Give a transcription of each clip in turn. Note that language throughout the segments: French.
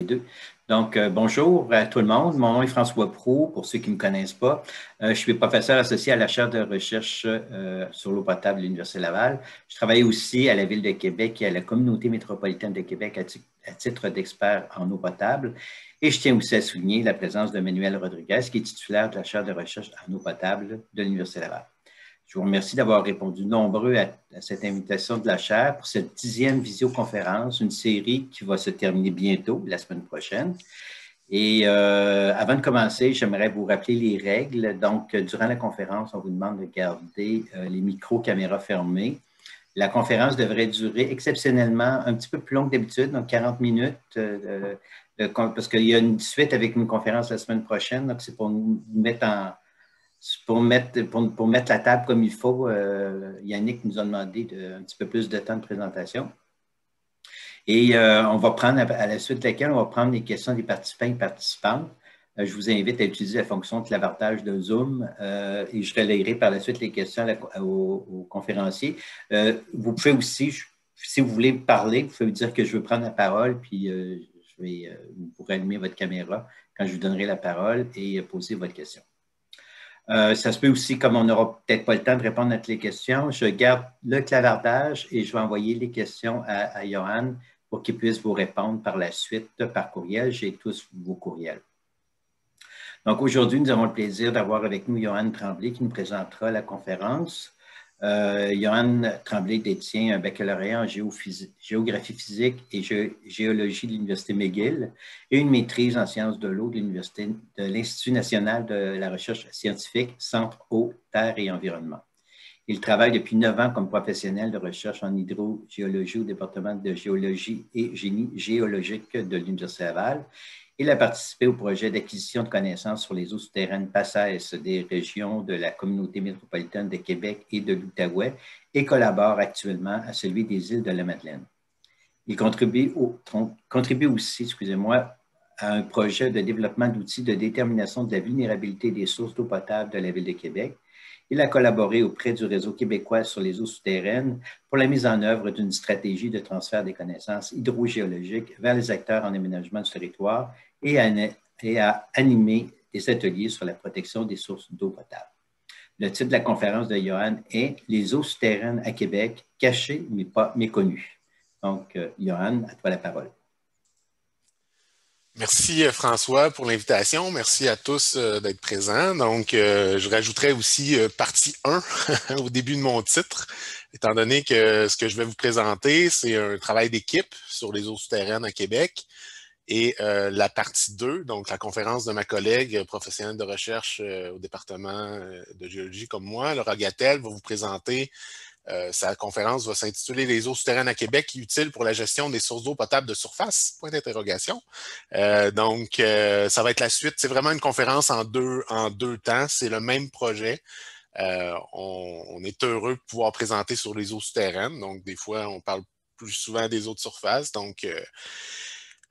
deux. Donc, bonjour à tout le monde. Mon nom est François Proulx, pour ceux qui ne me connaissent pas. Je suis professeur associé à la chaire de recherche sur l'eau potable de l'Université Laval. Je travaille aussi à la Ville de Québec et à la Communauté métropolitaine de Québec à titre d'expert en eau potable. Et je tiens aussi à souligner la présence de Manuel Rodriguez, qui est titulaire de la chaire de recherche en eau potable de l'Université Laval. Je vous remercie d'avoir répondu nombreux à cette invitation de la chaire pour cette 10e visioconférence, une série qui va se terminer bientôt, la semaine prochaine. Et avant de commencer, j'aimerais vous rappeler les règles. Donc, durant la conférence, on vous demande de garder les micros, caméras fermés. La conférence devrait durer exceptionnellement un petit peu plus long que d'habitude, donc 40 minutes, parce qu'il y a une suite avec une conférence la semaine prochaine. Donc, c'est pour nous mettre pour mettre la table comme il faut. Yannick nous a demandé un petit peu plus de temps de présentation. Et on va prendre, à la suite de laquelle on va prendre les questions des participants et participantes. Je vous invite à utiliser la fonction de clavardage de Zoom et je relayerai par la suite les questions aux conférenciers. Vous pouvez aussi, si vous voulez parler, vous pouvez dire que je veux prendre la parole, puis vous pourrez allumer votre caméra quand je vous donnerai la parole et poser votre question. Ça se peut aussi, comme on n'aura peut-être pas le temps de répondre à toutes les questions, je garde le clavardage et je vais envoyer les questions à Johan pour qu'il puisse vous répondre par la suite par courriel. J'ai tous vos courriels. Donc, aujourd'hui, nous avons le plaisir d'avoir avec nous Johan Tremblay qui nous présentera la conférence. Johan Tremblay détient un baccalauréat en géographie physique et géologie de l'Université McGill et une maîtrise en sciences de l'eau de l'Institut national de la recherche scientifique, Centre eau, terre et environnement. Il travaille depuis 9 ans comme professionnel de recherche en hydrogéologie au département de géologie et génie géologique de l'Université Laval. Il a participé au projet d'acquisition de connaissances sur les eaux souterraines PACES des régions de la Communauté métropolitaine de Québec et de l'Outaouais et collabore actuellement à celui des îles de la Madeleine. Il contribue aussi, à un projet de développement d'outils de détermination de la vulnérabilité des sources d'eau potable de la Ville de Québec. Il a collaboré auprès du Réseau québécois sur les eaux souterraines pour la mise en œuvre d'une stratégie de transfert des connaissances hydrogéologiques vers les acteurs en aménagement du territoire et à animer des ateliers sur la protection des sources d'eau potable. Le titre de la conférence de Johan est « Les eaux souterraines à Québec, cachées mais pas méconnues ». Donc, Johan, à toi la parole. Merci François pour l'invitation. Merci à tous d'être présents. Donc, je rajouterai aussi partie 1 au début de mon titre, étant donné que ce que je vais vous présenter, c'est un travail d'équipe sur les eaux souterraines à Québec. Et la partie 2, donc la conférence de ma collègue professionnelle de recherche au département de géologie comme moi, Laura Gattel, va vous présenter. Sa conférence va s'intituler « Les eaux souterraines à Québec utiles pour la gestion des sources d'eau potable de surface ?» Point d'interrogation. Ça va être la suite. C'est vraiment une conférence en deux temps. C'est le même projet. On est heureux de pouvoir présenter sur les eaux souterraines. Donc, des fois, on parle plus souvent des eaux de surface. Donc,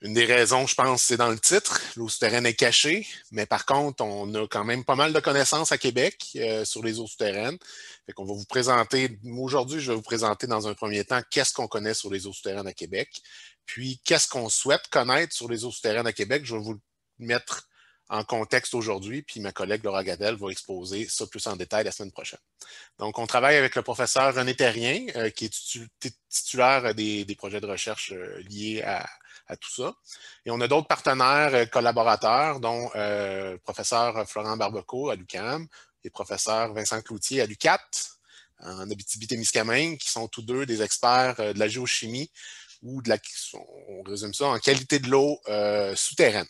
une des raisons, je pense, c'est dans le titre. L'eau souterraine est cachée, mais par contre, on a quand même pas mal de connaissances à Québec sur les eaux souterraines. Fait qu'on va vous présenter, aujourd'hui, je vais vous présenter dans un premier temps qu'est-ce qu'on connaît sur les eaux souterraines à Québec, puis qu'est-ce qu'on souhaite connaître sur les eaux souterraines à Québec. Je vais vous le mettre en contexte aujourd'hui, puis ma collègue Laura Gattel va exposer ça plus en détail la semaine prochaine. Donc, on travaille avec le professeur René Terrien, qui est titulaire des projets de recherche liés à tout ça. Et on a d'autres partenaires collaborateurs, dont le professeur Florent Barbeco à l'UQAM et le professeur Vincent Cloutier à l'UQAT, en Abitibi-Témiscamingue, qui sont tous deux des experts de la géochimie ou on résume ça, en qualité de l'eau souterraine.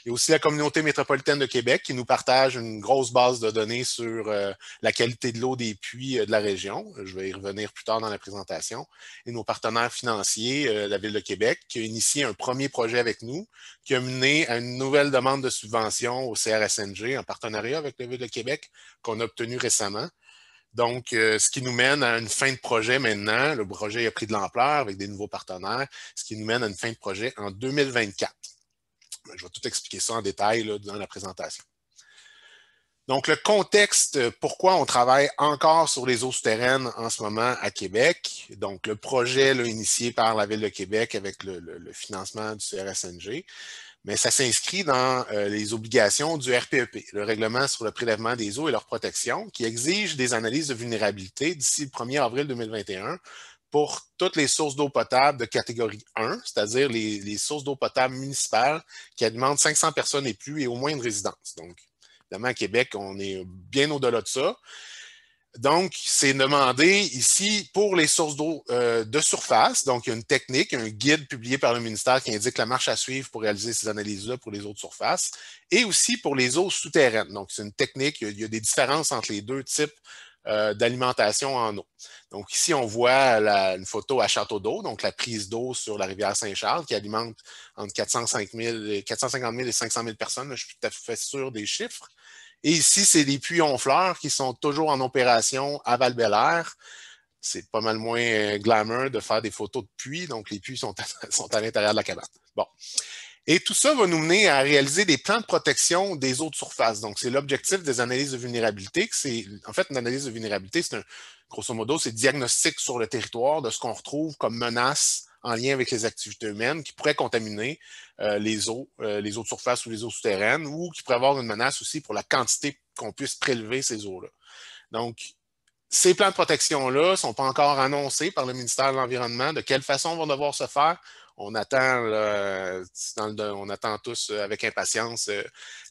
Il y a aussi la Communauté métropolitaine de Québec qui nous partage une grosse base de données sur la qualité de l'eau des puits de la région. Je vais y revenir plus tard dans la présentation. Et nos partenaires financiers, la Ville de Québec, qui a initié un premier projet avec nous, qui a mené à une nouvelle demande de subvention au CRSNG en partenariat avec la Ville de Québec qu'on a obtenue récemment. Donc, ce qui nous mène à une fin de projet maintenant. Le projet a pris de l'ampleur avec des nouveaux partenaires, ce qui nous mène à une fin de projet en 2024. Je vais tout expliquer ça en détail là, dans la présentation. Donc, le contexte, pourquoi on travaille encore sur les eaux souterraines en ce moment à Québec. Donc, le projet là, initié par la Ville de Québec avec le financement du CRSNG, mais ça s'inscrit dans les obligations du RPEP, le règlement sur le prélèvement des eaux et leur protection, qui exige des analyses de vulnérabilité d'ici le 1er avril 2021 pour toutes les sources d'eau potable de catégorie 1, c'est-à-dire les sources d'eau potable municipales qui alimentent 500 personnes et plus et au moins une résidence. Donc, évidemment, à Québec, on est bien au-delà de ça. Donc, c'est demandé ici pour les sources d'eau de surface. Donc, il y a une technique, un guide publié par le ministère qui indique la marche à suivre pour réaliser ces analyses-là pour les eaux de surface et aussi pour les eaux souterraines. Donc, c'est une technique, il y a des différences entre les deux types d'alimentation en eau. Donc, ici, on voit une photo à Château d'eau, donc la prise d'eau sur la rivière Saint-Charles qui alimente entre 450 000 et 500 000 personnes. Je suis tout à fait sûr des chiffres. Et ici, c'est des puits Honfleur qui sont toujours en opération à Val-Bélair. C'est pas mal moins glamour de faire des photos de puits, donc les puits sont à l'intérieur de la cabane. Bon. Et tout ça va nous mener à réaliser des plans de protection des eaux de surface. Donc, c'est l'objectif des analyses de vulnérabilité. En fait, une analyse de vulnérabilité, grosso modo, c'est diagnostic sur le territoire de ce qu'on retrouve comme menace en lien avec les activités humaines qui pourraient contaminer les eaux de surface ou les eaux souterraines ou qui pourraient avoir une menace aussi pour la quantité qu'on puisse prélever ces eaux-là. Donc, ces plans de protection-là ne sont pas encore annoncés par le ministère de l'Environnement. De quelle façon vont devoir se faire? On attend, on attend tous avec impatience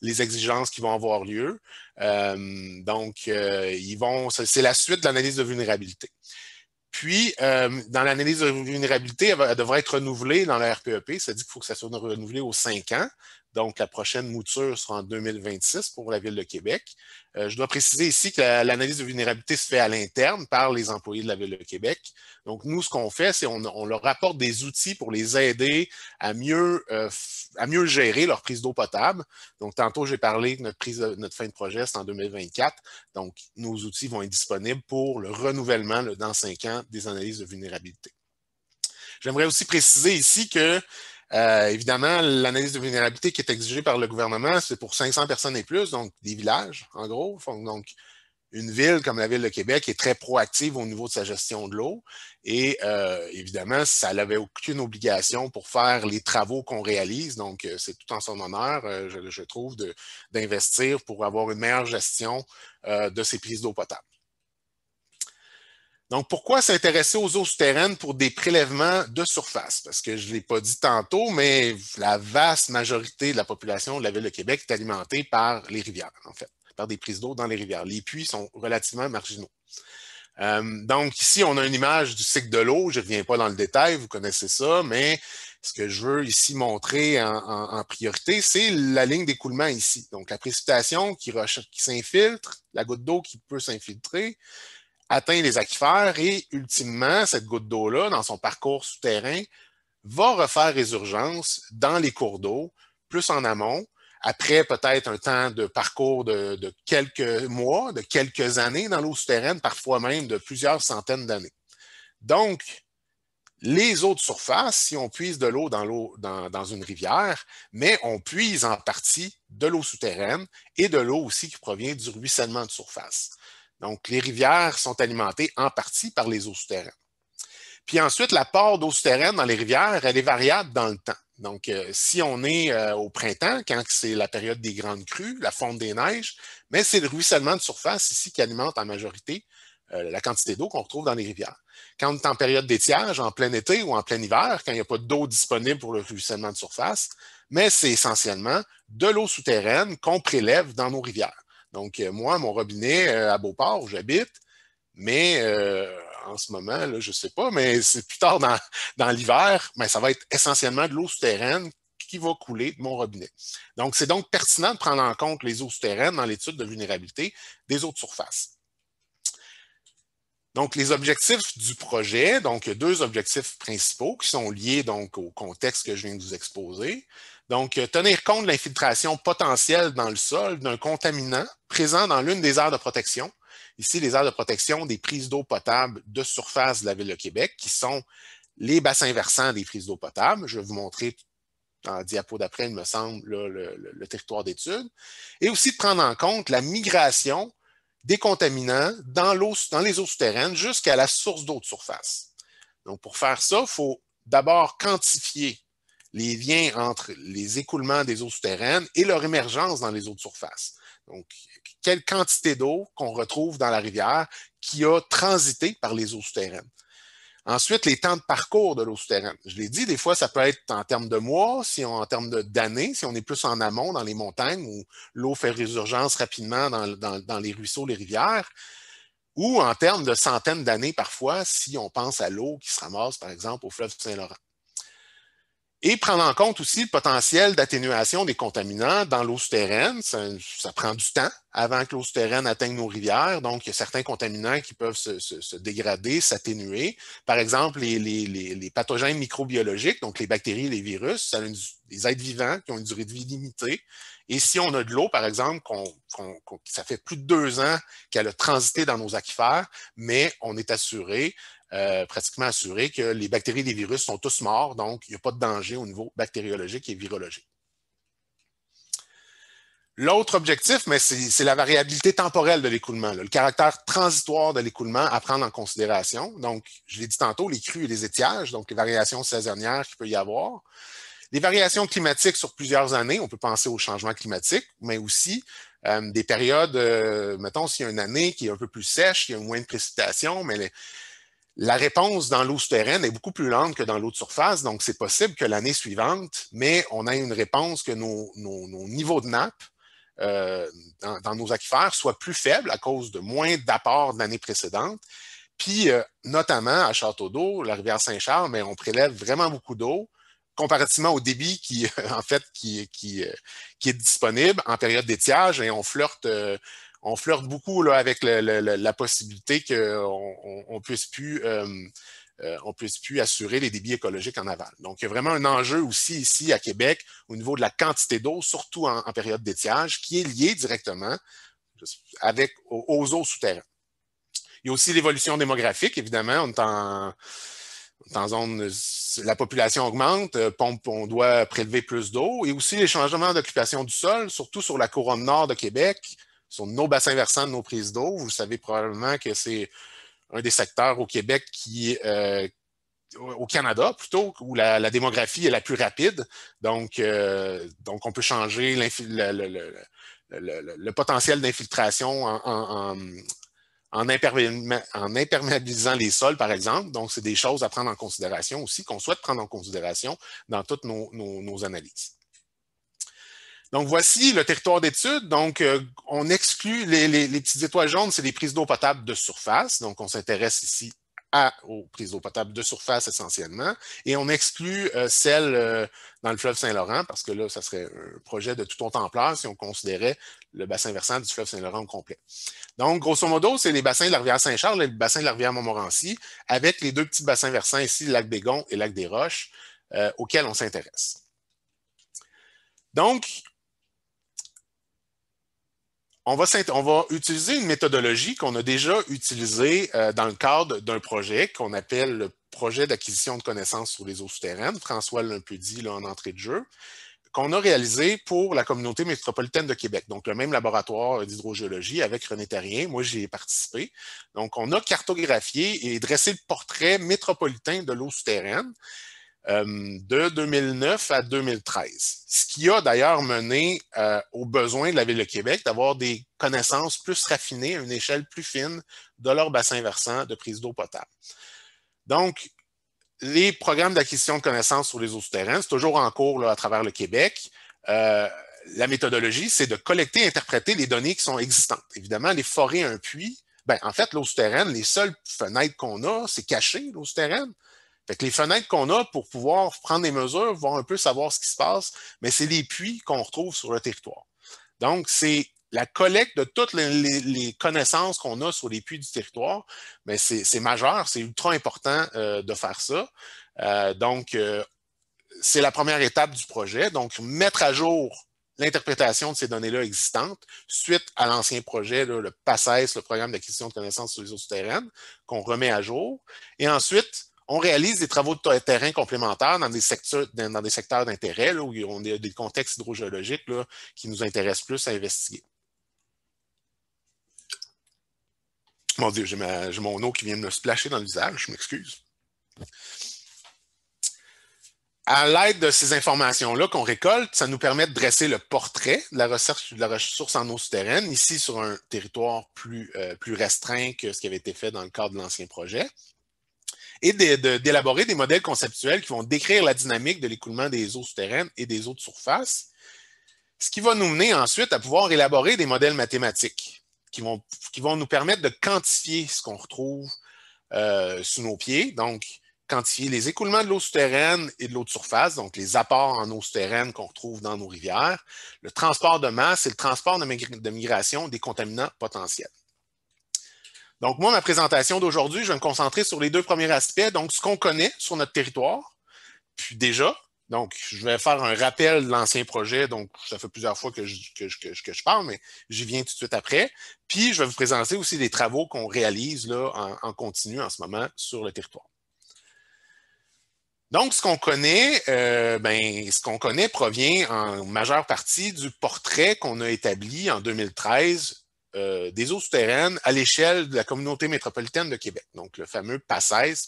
les exigences qui vont avoir lieu. C'est la suite de l'analyse de vulnérabilité. Puis, dans l'analyse de vulnérabilité, elle devrait être renouvelée dans la RPEP. Ça dit qu'il faut que ça soit renouvelé aux 5 ans. Donc, la prochaine mouture sera en 2026 pour la Ville de Québec. Je dois préciser ici que l'analyse de vulnérabilité se fait à l'interne par les employés de la Ville de Québec. Donc, nous, ce qu'on fait, c'est on leur apporte des outils pour les aider à mieux gérer leur prise d'eau potable. Donc, tantôt, j'ai parlé que notre fin de projet, c'est en 2024. Donc, nos outils vont être disponibles pour le renouvellement dans 5 ans des analyses de vulnérabilité. J'aimerais aussi préciser ici que évidemment, l'analyse de vulnérabilité qui est exigée par le gouvernement, c'est pour 500 personnes et plus, donc des villages, en gros. Donc, une ville comme la Ville de Québec est très proactive au niveau de sa gestion de l'eau. Et évidemment, ça n'avait aucune obligation pour faire les travaux qu'on réalise. Donc, c'est tout en son honneur, je trouve, d'investir pour avoir une meilleure gestion de ces prises d'eau potable. Donc, pourquoi s'intéresser aux eaux souterraines pour des prélèvements de surface? Parce que je ne l'ai pas dit tantôt, mais la vaste majorité de la population de la Ville de Québec est alimentée par les rivières, en fait, par des prises d'eau dans les rivières. Les puits sont relativement marginaux. Donc, ici, on a une image du cycle de l'eau. Je ne reviens pas dans le détail, vous connaissez ça, mais ce que je veux ici montrer en priorité, c'est la ligne d'écoulement ici. Donc, la précipitation qui s'infiltre, la goutte d'eau qui peut s'infiltrer, atteint les aquifères et, ultimement, cette goutte d'eau-là, dans son parcours souterrain, va refaire résurgence dans les cours d'eau, plus en amont, après peut-être un temps de parcours de quelques mois, de quelques années dans l'eau souterraine, parfois même de plusieurs centaines d'années. Donc, les eaux de surface, si on puise de l'eau dans une rivière, mais on puise en partie de l'eau souterraine et de l'eau aussi qui provient du ruissellement de surface. Donc, les rivières sont alimentées en partie par les eaux souterraines. Puis ensuite, la part d'eau souterraine dans les rivières, elle est variable dans le temps. Donc, si on est au printemps, quand c'est la période des grandes crues, la fonte des neiges, mais c'est le ruissellement de surface ici qui alimente en majorité la quantité d'eau qu'on retrouve dans les rivières. Quand on est en période d'étiage, en plein été ou en plein hiver, quand il n'y a pas d'eau disponible pour le ruissellement de surface, mais c'est essentiellement de l'eau souterraine qu'on prélève dans nos rivières. Donc, moi, mon robinet à Beauport, où j'habite, mais en ce moment, là, je ne sais pas, mais c'est plus tard dans l'hiver, mais ça va être essentiellement de l'eau souterraine qui va couler de mon robinet. Donc, c'est donc pertinent de prendre en compte les eaux souterraines dans l'étude de vulnérabilité des eaux de surface. Donc, les objectifs du projet, donc deux objectifs principaux qui sont liés donc au contexte que je viens de vous exposer. Donc, tenir compte de l'infiltration potentielle dans le sol d'un contaminant présent dans l'une des aires de protection. Ici, les aires de protection des prises d'eau potable de surface de la Ville de Québec, qui sont les bassins versants des prises d'eau potable. Je vais vous montrer dans la diapo d'après, il me semble, là, le territoire d'étude, et aussi de prendre en compte la migration des contaminants dans les eaux souterraines jusqu'à la source d'eau de surface. Donc, pour faire ça, il faut d'abord quantifier les liens entre les écoulements des eaux souterraines et leur émergence dans les eaux de surface. Donc, quelle quantité d'eau qu'on retrouve dans la rivière qui a transité par les eaux souterraines. Ensuite, les temps de parcours de l'eau souterraine. Je l'ai dit, des fois, ça peut être en termes de mois, en termes d'années, si on est plus en amont dans les montagnes où l'eau fait résurgence rapidement dans les ruisseaux, les rivières, ou en termes de centaines d'années parfois, si on pense à l'eau qui se ramasse, par exemple, au fleuve Saint-Laurent. Et prendre en compte aussi le potentiel d'atténuation des contaminants dans l'eau souterraine. Ça prend du temps avant que l'eau souterraine atteigne nos rivières. Donc, il y a certains contaminants qui peuvent se dégrader, s'atténuer. Par exemple, les pathogènes microbiologiques, donc les bactéries et les virus, ça a des êtres vivants qui ont une durée de vie limitée. Et si on a de l'eau, par exemple, ça fait plus de 2 ans qu'elle a transité dans nos aquifères, mais on est pratiquement assuré que les bactéries et les virus sont tous morts, donc il n'y a pas de danger au niveau bactériologique et virologique. L'autre objectif, mais c'est la variabilité temporelle de l'écoulement, le caractère transitoire de l'écoulement à prendre en considération. Donc, je l'ai dit tantôt, les crues et les étiages, donc les variations saisonnières qu'il peut y avoir. Les variations climatiques sur plusieurs années, on peut penser au changement climatique, mais aussi des périodes, mettons, s'il y a une année qui est un peu plus sèche, il y a moins de précipitations, mais la réponse dans l'eau souterraine est beaucoup plus lente que dans l'eau de surface, donc c'est possible que l'année suivante, mais on ait une réponse que nos niveaux de nappe dans nos aquifères soient plus faibles à cause de moins d'apports de l'année précédente. Puis, notamment à Château-d'Eau, la rivière Saint-Charles, mais on prélève vraiment beaucoup d'eau comparativement au débit qui est disponible en période d'étiage et on flirte beaucoup là, avec la possibilité qu'on puisse plus assurer les débits écologiques en aval. Donc, il y a vraiment un enjeu aussi ici à Québec au niveau de la quantité d'eau, surtout en période d'étiage, qui est lié directement aux eaux souterraines. Il y a aussi l'évolution démographique, évidemment. On est en zone, la population augmente, on doit prélever plus d'eau, et aussi les changements d'occupation du sol, surtout sur la couronne nord de Québec, sur nos bassins versants de nos prises d'eau. Vous savez probablement que c'est un des secteurs au Québec au Canada plutôt, où la démographie est la plus rapide. Donc on peut changer le potentiel d'infiltration en imperméabilisant les sols, par exemple. Donc, c'est des choses à prendre en considération aussi, qu'on souhaite prendre en considération dans toutes nos analyses. Donc, voici le territoire d'étude. Donc, on exclut les petites étoiles jaunes, c'est les prises d'eau potable de surface. Donc, on s'intéresse ici aux prises d'eau potable de surface essentiellement. Et on exclut celles dans le fleuve Saint-Laurent parce que là, ça serait un projet de toute autre ampleur si on considérait le bassin versant du fleuve Saint-Laurent au complet. Donc, grosso modo, c'est les bassins de la rivière Saint-Charles et le bassin de la rivière Montmorency avec les 2 petits bassins versants ici, le lac Bégon et le lac des Roches, auxquels on s'intéresse. Donc, on va utiliser une méthodologie qu'on a déjà utilisée dans le cadre d'un projet qu'on appelle le projet d'acquisition de connaissances sur les eaux souterraines. François l'a un peu dit là, en entrée de jeu, qu'on a réalisé pour la communauté métropolitaine de Québec. Donc, le même laboratoire d'hydrogéologie avec René Terrien. Moi, j'y ai participé. Donc, on a cartographié et dressé le portrait métropolitain de l'eau souterraine de 2009 à 2013. Ce qui a d'ailleurs mené aux besoins de la Ville de Québec d'avoir des connaissances plus raffinées à une échelle plus fine de leur bassin versant de prise d'eau potable. Donc, les programmes d'acquisition de connaissances sur les eaux souterraines, c'est toujours en cours là, à travers le Québec. La méthodologie, c'est de collecter et interpréter les données qui sont existantes. Évidemment, les forer un puits, en fait, l'eau souterraine, les seules fenêtres qu'on a, c'est caché, l'eau souterraine. Fait que les fenêtres qu'on a pour pouvoir prendre des mesures, voir un peu savoir ce qui se passe, mais c'est les puits qu'on retrouve sur le territoire. Donc, c'est la collecte de toutes les connaissances qu'on a sur les puits du territoire, mais c'est majeur, c'est ultra important de faire ça. Donc, c'est la première étape du projet. Donc, mettre à jour l'interprétation de ces données-là existantes suite à l'ancien projet, là, le PACES, le programme d'acquisition de connaissances sur les eaux souterraines, qu'on remet à jour. Et ensuite, On réalise des travaux de terrain complémentaires dans des secteurs d'intérêt, où on a des contextes hydrogéologiques là, qui nous intéressent plus à investiguer. Mon Dieu, j'ai mon eau qui vient de me splasher dans le visage, je m'excuse. À l'aide de ces informations-là qu'on récolte, ça nous permet de dresser le portrait de la ressource en eau souterraine, ici sur un territoire plus restreint que ce qui avait été fait dans le cadre de l'ancien projet, et d'élaborer des modèles conceptuels qui vont décrire la dynamique de l'écoulement des eaux souterraines et des eaux de surface, ce qui va nous mener ensuite à pouvoir élaborer des modèles mathématiques qui vont nous permettre de quantifier ce qu'on retrouve sous nos pieds, donc quantifier les écoulements de l'eau souterraine et de l'eau de surface, donc les apports en eau souterraine qu'on retrouve dans nos rivières, le transport de masse et le transport de migration des contaminants potentiels. Donc, moi, ma présentation d'aujourd'hui, je vais me concentrer sur les deux premiers aspects, donc ce qu'on connaît sur notre territoire, puis déjà, donc je vais faire un rappel de l'ancien projet, donc ça fait plusieurs fois que je parle, mais j'y viens tout de suite après, puis je vais vous présenter aussi des travaux qu'on réalise là, en continu en ce moment sur le territoire. Donc, ce qu'on connaît provient en majeure partie du portrait qu'on a établi en 2013 des eaux souterraines à l'échelle de la communauté métropolitaine de Québec. Donc, le fameux PACES,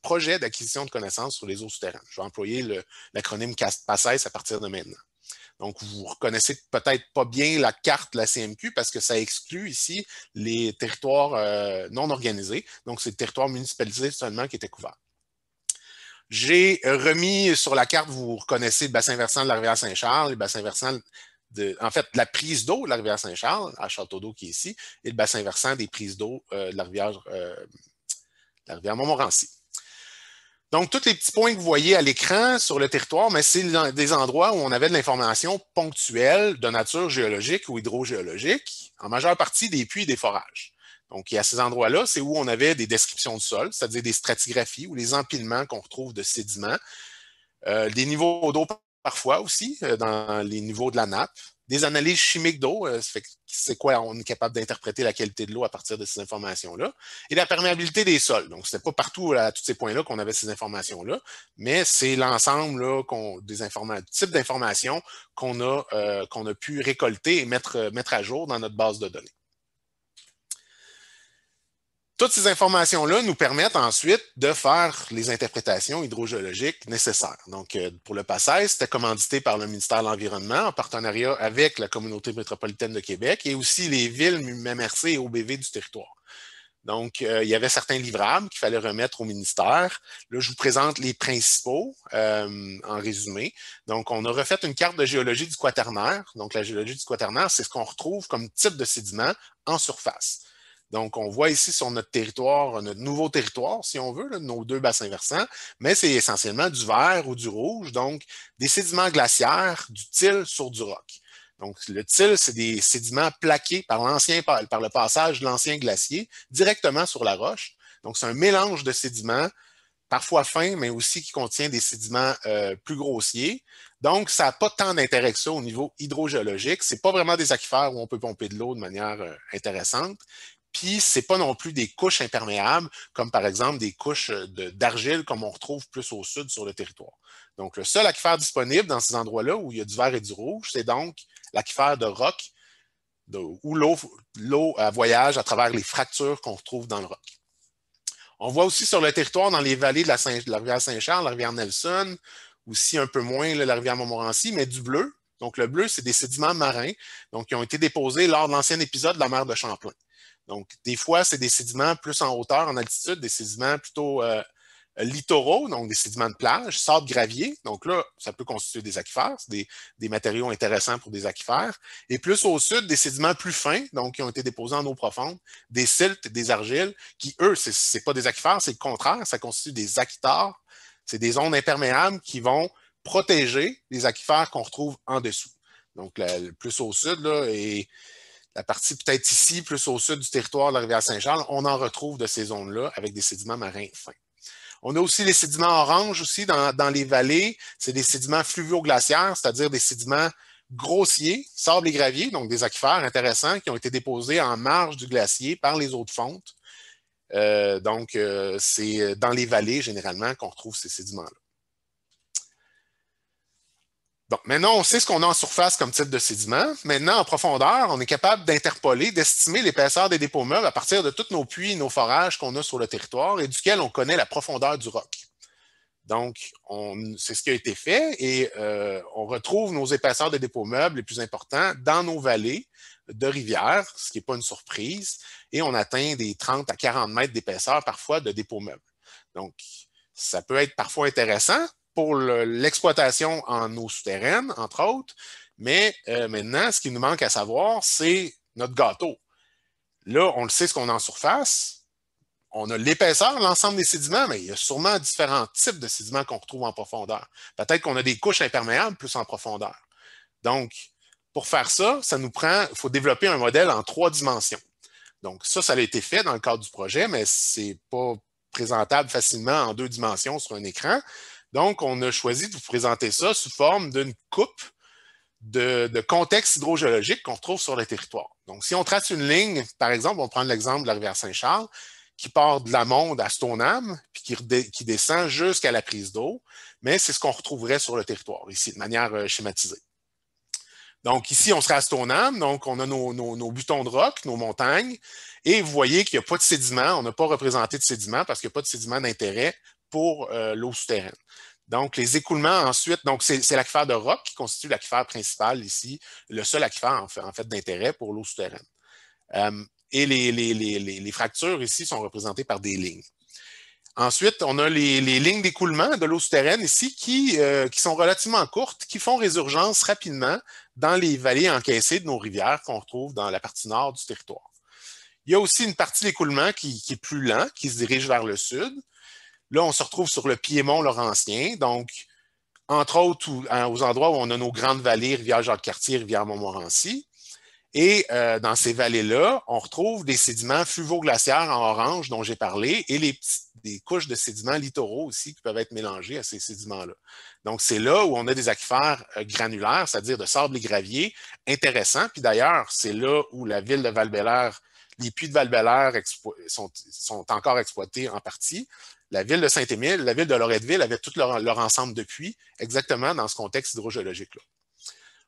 Projet d'acquisition de connaissances sur les eaux souterraines. Je vais employer l'acronyme PACES à partir de maintenant. Donc, vous reconnaissez peut-être pas bien la carte de la CMQ parce que ça exclut ici les territoires non organisés. Donc, c'est le territoire municipalisé seulement qui était couvert. J'ai remis sur la carte, vous reconnaissez le bassin versant de la rivière Saint-Charles, le bassin versant en fait, la prise d'eau de la rivière Saint-Charles, à Château-d'Eau qui est ici, et le bassin versant des prises d'eau de la rivière Montmorency. Donc, tous les petits points que vous voyez à l'écran sur le territoire, mais c'est des endroits où on avait de l'information ponctuelle de nature géologique ou hydrogéologique, en majeure partie des puits et des forages. Donc, à ces endroits-là, c'est où on avait des descriptions de sol, c'est-à-dire des stratigraphies ou les empilements qu'on retrouve de sédiments, des niveaux d'eau parfois aussi, dans les niveaux de la nappe, des analyses chimiques d'eau, c'est quoi, on est capable d'interpréter la qualité de l'eau à partir de ces informations-là, et la perméabilité des sols. Donc, c'était pas partout à tous ces points-là qu'on avait ces informations-là, mais c'est l'ensemble des types d'informations qu'on a pu récolter et mettre à jour dans notre base de données. Toutes ces informations-là nous permettent ensuite de faire les interprétations hydrogéologiques nécessaires. Donc, pour le PACES, c'était commandité par le ministère de l'Environnement en partenariat avec la communauté métropolitaine de Québec et aussi les villes MRC et OBV du territoire. Donc, il y avait certains livrables qu'il fallait remettre au ministère. Là, je vous présente les principaux en résumé. Donc, on a refait une carte de géologie du Quaternaire. Donc, la géologie du Quaternaire, c'est ce qu'on retrouve comme type de sédiment en surface. Donc, on voit ici sur notre territoire, notre nouveau territoire, si on veut, là, nos deux bassins versants, mais c'est essentiellement du vert ou du rouge, donc des sédiments glaciaires, du till sur du roc. Donc, le till, c'est des sédiments plaqués par le passage de l'ancien glacier directement sur la roche. Donc, c'est un mélange de sédiments, parfois fins, mais aussi qui contient des sédiments plus grossiers. Donc, ça n'a pas tant d'intérêt que ça au niveau hydrogéologique. Ce n'est pas vraiment des aquifères où on peut pomper de l'eau de manière intéressante. Puis, ce n'est pas non plus des couches imperméables, comme par exemple des couches d'argile, comme on retrouve plus au sud sur le territoire. Donc, le seul aquifère disponible dans ces endroits-là où il y a du vert et du rouge, c'est donc l'aquifère de roc, où l'eau voyage à travers les fractures qu'on retrouve dans le roc. On voit aussi sur le territoire, dans les vallées de la rivière Saint-Charles, la rivière Nelson, aussi un peu moins la rivière Montmorency, mais du bleu. Donc, le bleu, c'est des sédiments marins, donc qui ont été déposés lors de l'ancien épisode de la mer de Champlain. Donc, des fois, c'est des sédiments plus en hauteur, en altitude, des sédiments plutôt littoraux, donc des sédiments de plage, sable gravier. Donc là, ça peut constituer des aquifères, c'est des matériaux intéressants pour des aquifères. Et plus au sud, des sédiments plus fins, donc qui ont été déposés en eau profonde, des siltes, des argiles, qui, eux, c'est pas des aquifères, c'est le contraire, ça constitue des aquitars. C'est des zones imperméables qui vont protéger les aquifères qu'on retrouve en dessous. Donc, plus au sud, là, et la partie peut-être ici, plus au sud du territoire de la rivière Saint-Charles, on en retrouve de ces zones-là avec des sédiments marins fins. On a aussi les sédiments oranges aussi dans les vallées. C'est des sédiments fluvio-glaciaires, c'est-à-dire des sédiments grossiers, sable et gravier, donc des aquifères intéressants qui ont été déposés en marge du glacier par les eaux de fonte Donc, c'est dans les vallées, généralement, qu'on retrouve ces sédiments-là. Donc, maintenant, on sait ce qu'on a en surface comme type de sédiment. Maintenant, en profondeur, on est capable d'interpoler, d'estimer l'épaisseur des dépôts meubles à partir de tous nos puits et nos forages qu'on a sur le territoire et duquel on connaît la profondeur du roc. Donc, c'est ce qui a été fait et on retrouve nos épaisseurs de dépôts meubles les plus importants dans nos vallées de rivières, ce qui n'est pas une surprise, et on atteint des 30 à 40 mètres d'épaisseur parfois de dépôts meubles. Donc, ça peut être parfois intéressant pour l'exploitation en eau souterraine, entre autres, mais maintenant, ce qui nous manque à savoir, c'est notre gâteau. Là, on le sait ce qu'on a en surface. On a l'épaisseur, l'ensemble des sédiments, mais il y a sûrement différents types de sédiments qu'on retrouve en profondeur. Peut-être qu'on a des couches imperméables plus en profondeur. Donc, pour faire ça, il faut développer un modèle en 3 dimensions. Donc, ça a été fait dans le cadre du projet, mais ce n'est pas présentable facilement en 2 dimensions sur un écran. Donc, on a choisi de vous présenter ça sous forme d'une coupe de contexte hydrogéologique qu'on retrouve sur le territoire. Donc, si on trace une ligne, par exemple, on prend l'exemple de la rivière Saint-Charles, qui part de la Monde à Stoneham, puis qui descend jusqu'à la prise d'eau, mais c'est ce qu'on retrouverait sur le territoire, ici, de manière schématisée. Donc, ici, on serait à Stoneham, donc on a nos butons de roc, nos montagnes, et vous voyez qu'il n'y a pas de sédiments, on n'a pas représenté de sédiments parce qu'il n'y a pas de sédiments d'intérêt pour l'eau souterraine. Donc, les écoulements ensuite, donc c'est l'aquifère de roc qui constitue l'aquifère principal ici, le seul aquifère en fait d'intérêt pour l'eau souterraine. Et les fractures ici sont représentées par des lignes. Ensuite, on a les lignes d'écoulement de l'eau souterraine ici qui sont relativement courtes, qui font résurgence rapidement dans les vallées encaissées de nos rivières qu'on retrouve dans la partie nord du territoire. Il y a aussi une partie d'écoulement qui est plus lent, qui se dirige vers le sud. Là, on se retrouve sur le piémont laurentien, donc entre autres aux endroits où on a nos grandes vallées, Rivière-Jacques-Cartier, Rivière-Montmorency. Et dans ces vallées-là, on retrouve des sédiments fluvio-glaciaires en orange dont j'ai parlé et des couches de sédiments littoraux aussi qui peuvent être mélangés à ces sédiments-là. Donc, c'est là où on a des aquifères granulaires, c'est-à-dire de sable et gravier intéressants. Puis d'ailleurs, c'est là où la ville de Val-Bélair, les puits de Val-Bélair sont encore exploités en partie. La ville de Saint-Émile, la ville de Loretteville avait tout leur ensemble de puits exactement dans ce contexte hydrogéologique-là.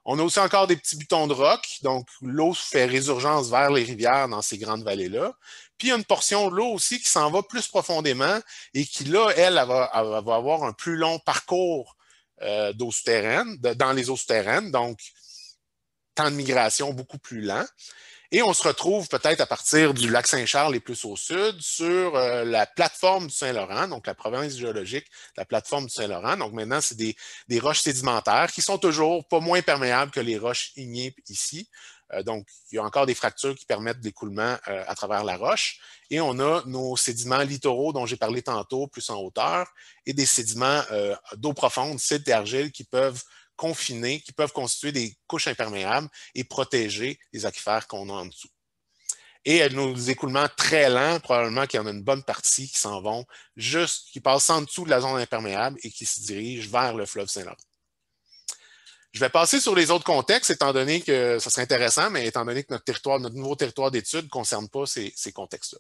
On a aussi encore des petits butons de roc, donc l'eau fait résurgence vers les rivières dans ces grandes vallées-là. Puis il y a une portion de l'eau aussi qui s'en va plus profondément et qui, là, elle va avoir un plus long parcours d'eau souterraine, dans les eaux souterraines, donc temps de migration beaucoup plus lent. Et on se retrouve peut-être à partir du lac Saint-Charles et plus au sud sur la plateforme du Saint-Laurent, donc la province géologique, la plateforme du Saint-Laurent. Donc maintenant, c'est des roches sédimentaires qui sont toujours pas moins perméables que les roches ignées ici. Donc, il y a encore des fractures qui permettent l'écoulement à travers la roche. Et on a nos sédiments littoraux dont j'ai parlé tantôt, plus en hauteur, et des sédiments d'eau profonde, sites et argiles qui peuvent confinés, qui peuvent constituer des couches imperméables et protéger les aquifères qu'on a en dessous. Et nos écoulements très lents, probablement qu'il y en a une bonne partie qui s'en vont qui passent en dessous de la zone imperméable et qui se dirigent vers le fleuve Saint-Laurent. Je vais passer sur les autres contextes, étant donné que ça serait intéressant, mais étant donné que notre nouveau territoire d'études ne concerne pas ces contextes-là.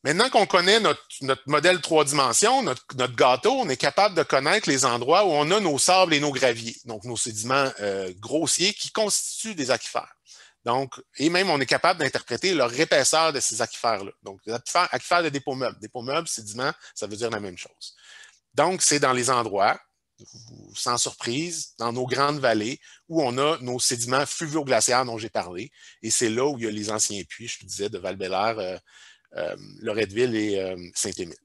Maintenant qu'on connaît notre modèle 3 dimensions, notre gâteau, on est capable de connaître les endroits où on a nos sables et nos graviers, donc nos sédiments grossiers qui constituent des aquifères. Donc, et même, on est capable d'interpréter leur épaisseur de ces aquifères-là. Donc, les aquifères de dépôts meubles. Dépôts meubles, sédiments, ça veut dire la même chose. Donc, c'est dans les endroits, sans surprise, dans nos grandes vallées, où on a nos sédiments fluvio-glaciaires dont j'ai parlé. Et c'est là où il y a les anciens puits, je te disais, de Val-Bélair, Loretteville et Saint-Émile.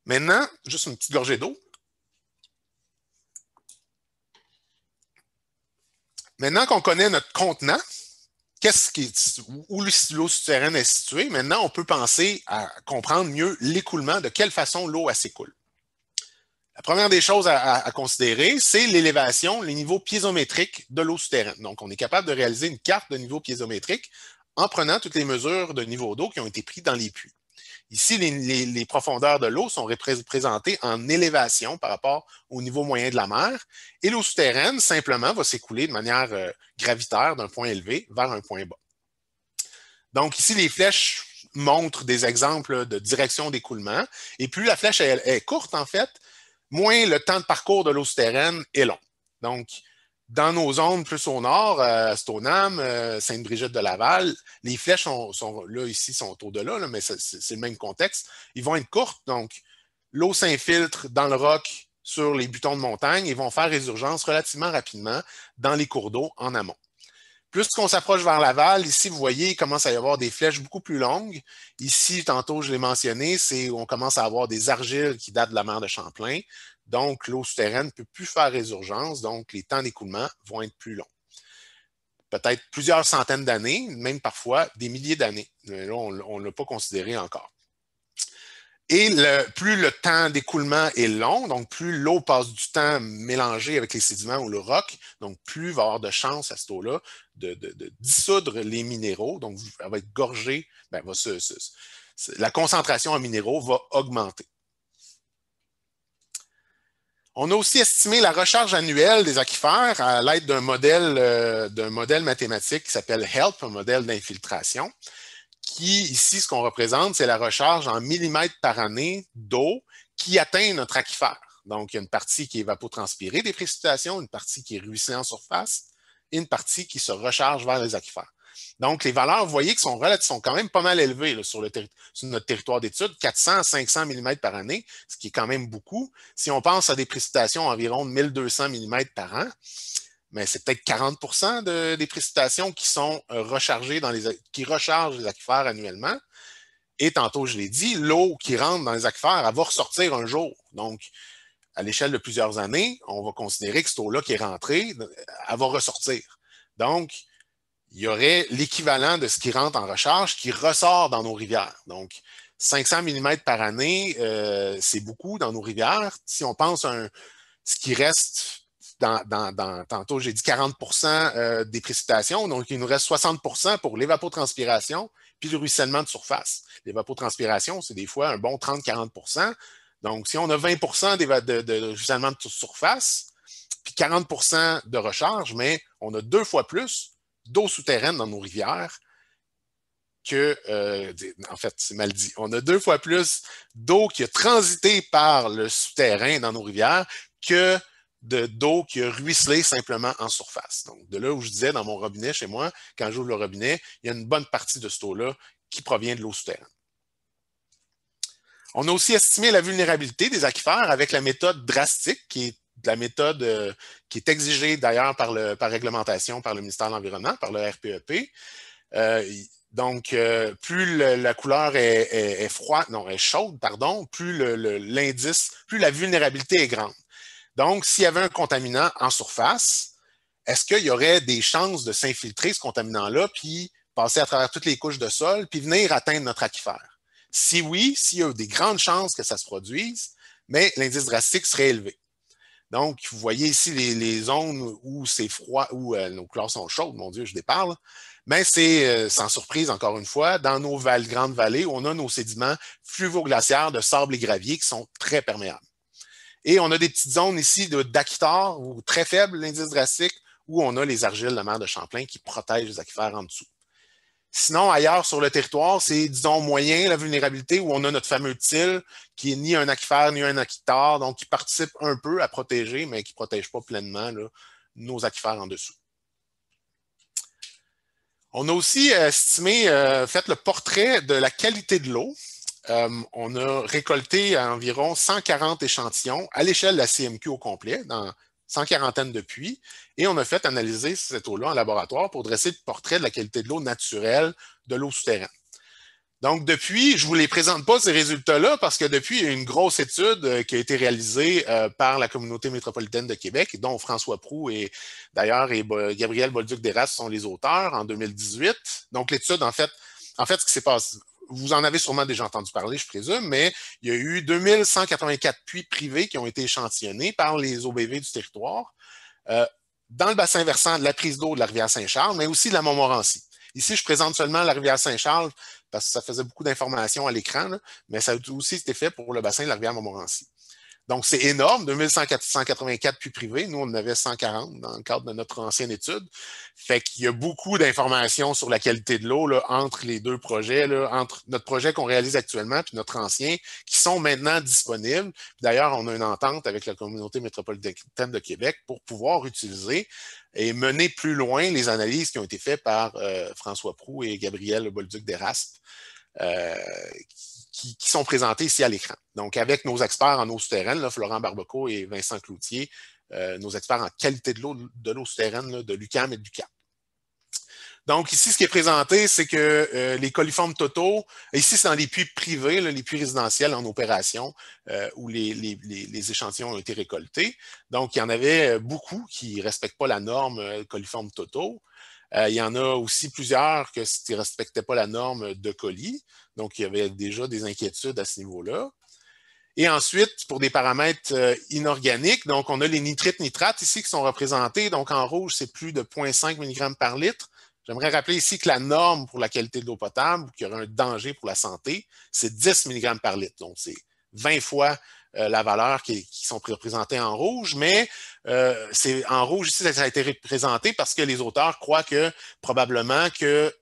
Maintenant, juste une petite gorgée d'eau. Maintenant qu'on connaît notre contenant, où l'eau souterraine est située, maintenant on peut penser à comprendre mieux l'écoulement, de quelle façon l'eau s'écoule. La première des choses à considérer, c'est l'élévation, les niveaux piézométriques de l'eau souterraine. Donc, on est capable de réaliser une carte de niveau piézométrique en prenant toutes les mesures de niveau d'eau qui ont été prises dans les puits. Ici, les profondeurs de l'eau sont représentées en élévation par rapport au niveau moyen de la mer, et l'eau souterraine, simplement, va s'écouler de manière gravitaire d'un point élevé vers un point bas. Donc, ici, les flèches montrent des exemples de direction d'écoulement. Et plus la flèche est courte, en fait, moins le temps de parcours de l'eau souterraine est long. Donc, dans nos zones plus au nord, Stoneham, Sainte-Brigitte de Laval, les flèches là, ici, sont au-delà, là, mais c'est le même contexte. Ils vont être courtes, donc l'eau s'infiltre dans le roc sur les butons de montagne et vont faire résurgence relativement rapidement dans les cours d'eau en amont. Plus qu'on s'approche vers Laval, ici, vous voyez, il commence à y avoir des flèches beaucoup plus longues. Ici, tantôt, je l'ai mentionné, on commence à avoir des argiles qui datent de la mer de Champlain. Donc, l'eau souterraine ne peut plus faire résurgence, donc les temps d'écoulement vont être plus longs. Peut-être plusieurs centaines d'années, même parfois des milliers d'années. Là, on ne l'a pas considéré encore. Et plus le temps d'écoulement est long, donc plus l'eau passe du temps mélangée avec les sédiments ou le roc, donc plus il va y avoir de chance à cette eau-là de dissoudre les minéraux, donc elle va être gorgée, la concentration en minéraux va augmenter. On a aussi estimé la recharge annuelle des aquifères à l'aide d'un modèle mathématique qui s'appelle HELP, un modèle d'infiltration, qui, ici, ce qu'on représente, c'est la recharge en millimètres par année d'eau qui atteint notre aquifère. Donc, il y a une partie qui est évapotranspirée des précipitations, une partie qui est ruisselée en surface et une partie qui se recharge vers les aquifères. Donc, les valeurs, vous voyez, sont quand même pas mal élevées là, sur notre territoire d'étude, 400 à 500 mm par année, ce qui est quand même beaucoup. Si on pense à des précipitations environ 1200 mm par an, mais c'est peut-être 40 des précipitations qui sont rechargées qui rechargent les aquifères annuellement. Et tantôt, je l'ai dit, l'eau qui rentre dans les aquifères, elle va ressortir un jour. Donc, à l'échelle de plusieurs années, on va considérer que cette eau-là qui est rentrée, elle va ressortir. Donc, il y aurait l'équivalent de ce qui rentre en recharge qui ressort dans nos rivières. Donc, 500 mm par année, c'est beaucoup dans nos rivières. Si on pense à ce qui reste tantôt, j'ai dit 40 des précipitations, donc il nous reste 60 pour l'évapotranspiration puis le ruissellement de surface. L'évapotranspiration, c'est des fois un bon 30-40 Donc, si on a 20 de ruissellement de surface, puis 40 de recharge, mais on a 2 fois plus d'eau souterraine dans nos rivières que, en fait, c'est mal dit, on a 2 fois plus d'eau qui a transité par le souterrain dans nos rivières que d'eau qui a ruisselé simplement en surface. Donc, de là où je disais, dans mon robinet chez moi, quand j'ouvre le robinet, il y a une bonne partie de cette eau-là qui provient de l'eau souterraine. On a aussi estimé la vulnérabilité des aquifères avec la méthode drastique, qui est la méthode qui est exigée d'ailleurs par réglementation par le ministère de l'Environnement, par le RPEP. Donc, plus la couleur est chaude, pardon, plus l'indice, plus la vulnérabilité est grande. Donc, s'il y avait un contaminant en surface, est-ce qu'il y aurait des chances de s'infiltrer ce contaminant-là, puis passer à travers toutes les couches de sol, puis venir atteindre notre aquifère? Si oui, s'il y a des grandes chances que ça se produise, mais l'indice drastique serait élevé. Donc, vous voyez ici les zones où c'est froid, où nos couleurs sont chaudes, mon Dieu, je déparle. Mais c'est, sans surprise, encore une fois, dans nos grandes vallées, on a nos sédiments fluvio-glaciaires de sable et gravier qui sont très perméables. Et on a des petites zones ici d'aquitard, ou très faible l'indice drastique, où on a les argiles de la mer de Champlain qui protègent les aquifères en dessous. Sinon, ailleurs sur le territoire, c'est, disons, moyen la vulnérabilité, où on a notre fameux til, qui est ni un aquifère ni un aquitard, donc qui participe un peu à protéger, mais qui ne protège pas pleinement là, nos aquifères en dessous. On a aussi estimé, fait le portrait de la qualité de l'eau. On a récolté environ 140 échantillons à l'échelle de la CMQ au complet, dans 140 de puits, et on a fait analyser cette eau-là en laboratoire pour dresser le portrait de la qualité de l'eau naturelle de l'eau souterraine. Donc, depuis, je ne vous les présente pas, ces résultats-là, parce que depuis, il y a une grosse étude qui a été réalisée par la communauté métropolitaine de Québec, dont François Proulx et d'ailleurs Gabriel Bolduc-Desrasses sont les auteurs en 2018. Donc, l'étude, en fait, ce qui s'est passé, vous en avez sûrement déjà entendu parler, je présume, mais il y a eu 2184 puits privés qui ont été échantillonnés par les OBV du territoire dans le bassin versant de la prise d'eau de la rivière Saint-Charles, mais aussi de la Montmorency. Ici, je présente seulement la rivière Saint-Charles parce que ça faisait beaucoup d'informations à l'écran, mais ça a aussi été fait pour le bassin de la rivière Montmorency. Donc, c'est énorme, 2184 puits privés. Nous, on en avait 140 dans le cadre de notre ancienne étude. Fait qu'il y a beaucoup d'informations sur la qualité de l'eau entre les deux projets, là, entre notre projet qu'on réalise actuellement et notre ancien, qui sont maintenant disponibles. D'ailleurs, on a une entente avec la communauté métropolitaine de Québec pour pouvoir utiliser et mener plus loin les analyses qui ont été faites par François Proulx et Gabriel Bolduc-Deraspe, qui sont présentés ici à l'écran. Donc, avec nos experts en eau souterraine, là, Florent Barbeco et Vincent Cloutier, nos experts en qualité de l'eau souterraine là, de l'UQAM et de l'UQAM. Donc, ici, ce qui est présenté, c'est que les coliformes totaux, ici, c'est dans les puits privés, là, les puits résidentiels en opération, où les échantillons ont été récoltés. Donc, il y en avait beaucoup qui ne respectent pas la norme coliformes totaux. Il y en a aussi plusieurs qui ne respectaient pas la norme de colis. Donc, il y avait déjà des inquiétudes à ce niveau-là. Et ensuite, pour des paramètres inorganiques, donc on a les nitrites-nitrates ici qui sont représentés. Donc, en rouge, c'est plus de 0,5 mg par litre. J'aimerais rappeler ici que la norme pour la qualité de l'eau potable, qui aurait un danger pour la santé, c'est 10 mg par litre. Donc, c'est 20 fois la valeur qui sont représentées en rouge, mais c'est en rouge ici, ça a été représenté parce que les auteurs croient que probablement que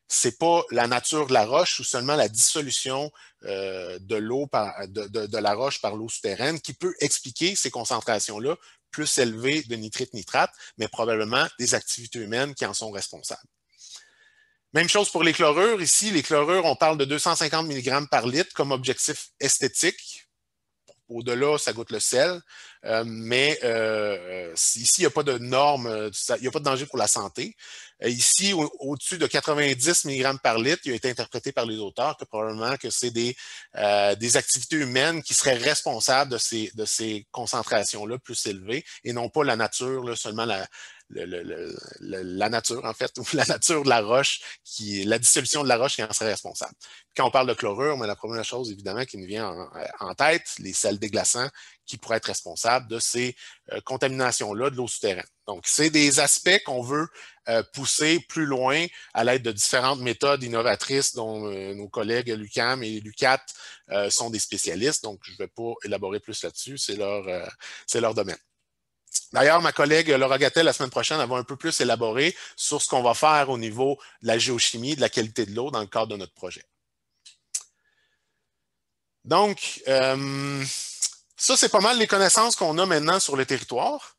c'est pas la nature de la roche ou seulement la dissolution de l'eau de la roche par l'eau souterraine qui peut expliquer ces concentrations-là plus élevées de nitrite-nitrate, mais probablement des activités humaines qui en sont responsables. Même chose pour les chlorures. Ici, les chlorures, on parle de 250 mg par litre comme objectif esthétique. Au-delà, ça goûte le sel. Mais ici, il n'y a pas de norme, il n'y a pas de danger pour la santé. Ici, au-dessus de 90 mg par litre, il a été interprété par les auteurs que probablement que c'est des activités humaines qui seraient responsables de ces concentrations-là plus élevées et non pas la nature, là, seulement la nature, en fait, ou la nature de la roche, la dissolution de la roche qui en serait responsable. Quand on parle de chlorure, mais la première chose, évidemment, qui nous vient en tête, les sels déglaçants qui pourraient être responsables de ces contaminations-là de l'eau souterraine. Donc, c'est des aspects qu'on veut pousser plus loin à l'aide de différentes méthodes innovatrices dont nos collègues l'UQAM et l'UQAT sont des spécialistes. Donc, je ne vais pas élaborer plus là-dessus, c'est leur domaine. D'ailleurs, ma collègue Laura Gattel, la semaine prochaine, elle va un peu plus élaborer sur ce qu'on va faire au niveau de la géochimie, de la qualité de l'eau dans le cadre de notre projet. Donc, ça, c'est pas mal les connaissances qu'on a maintenant sur le territoire.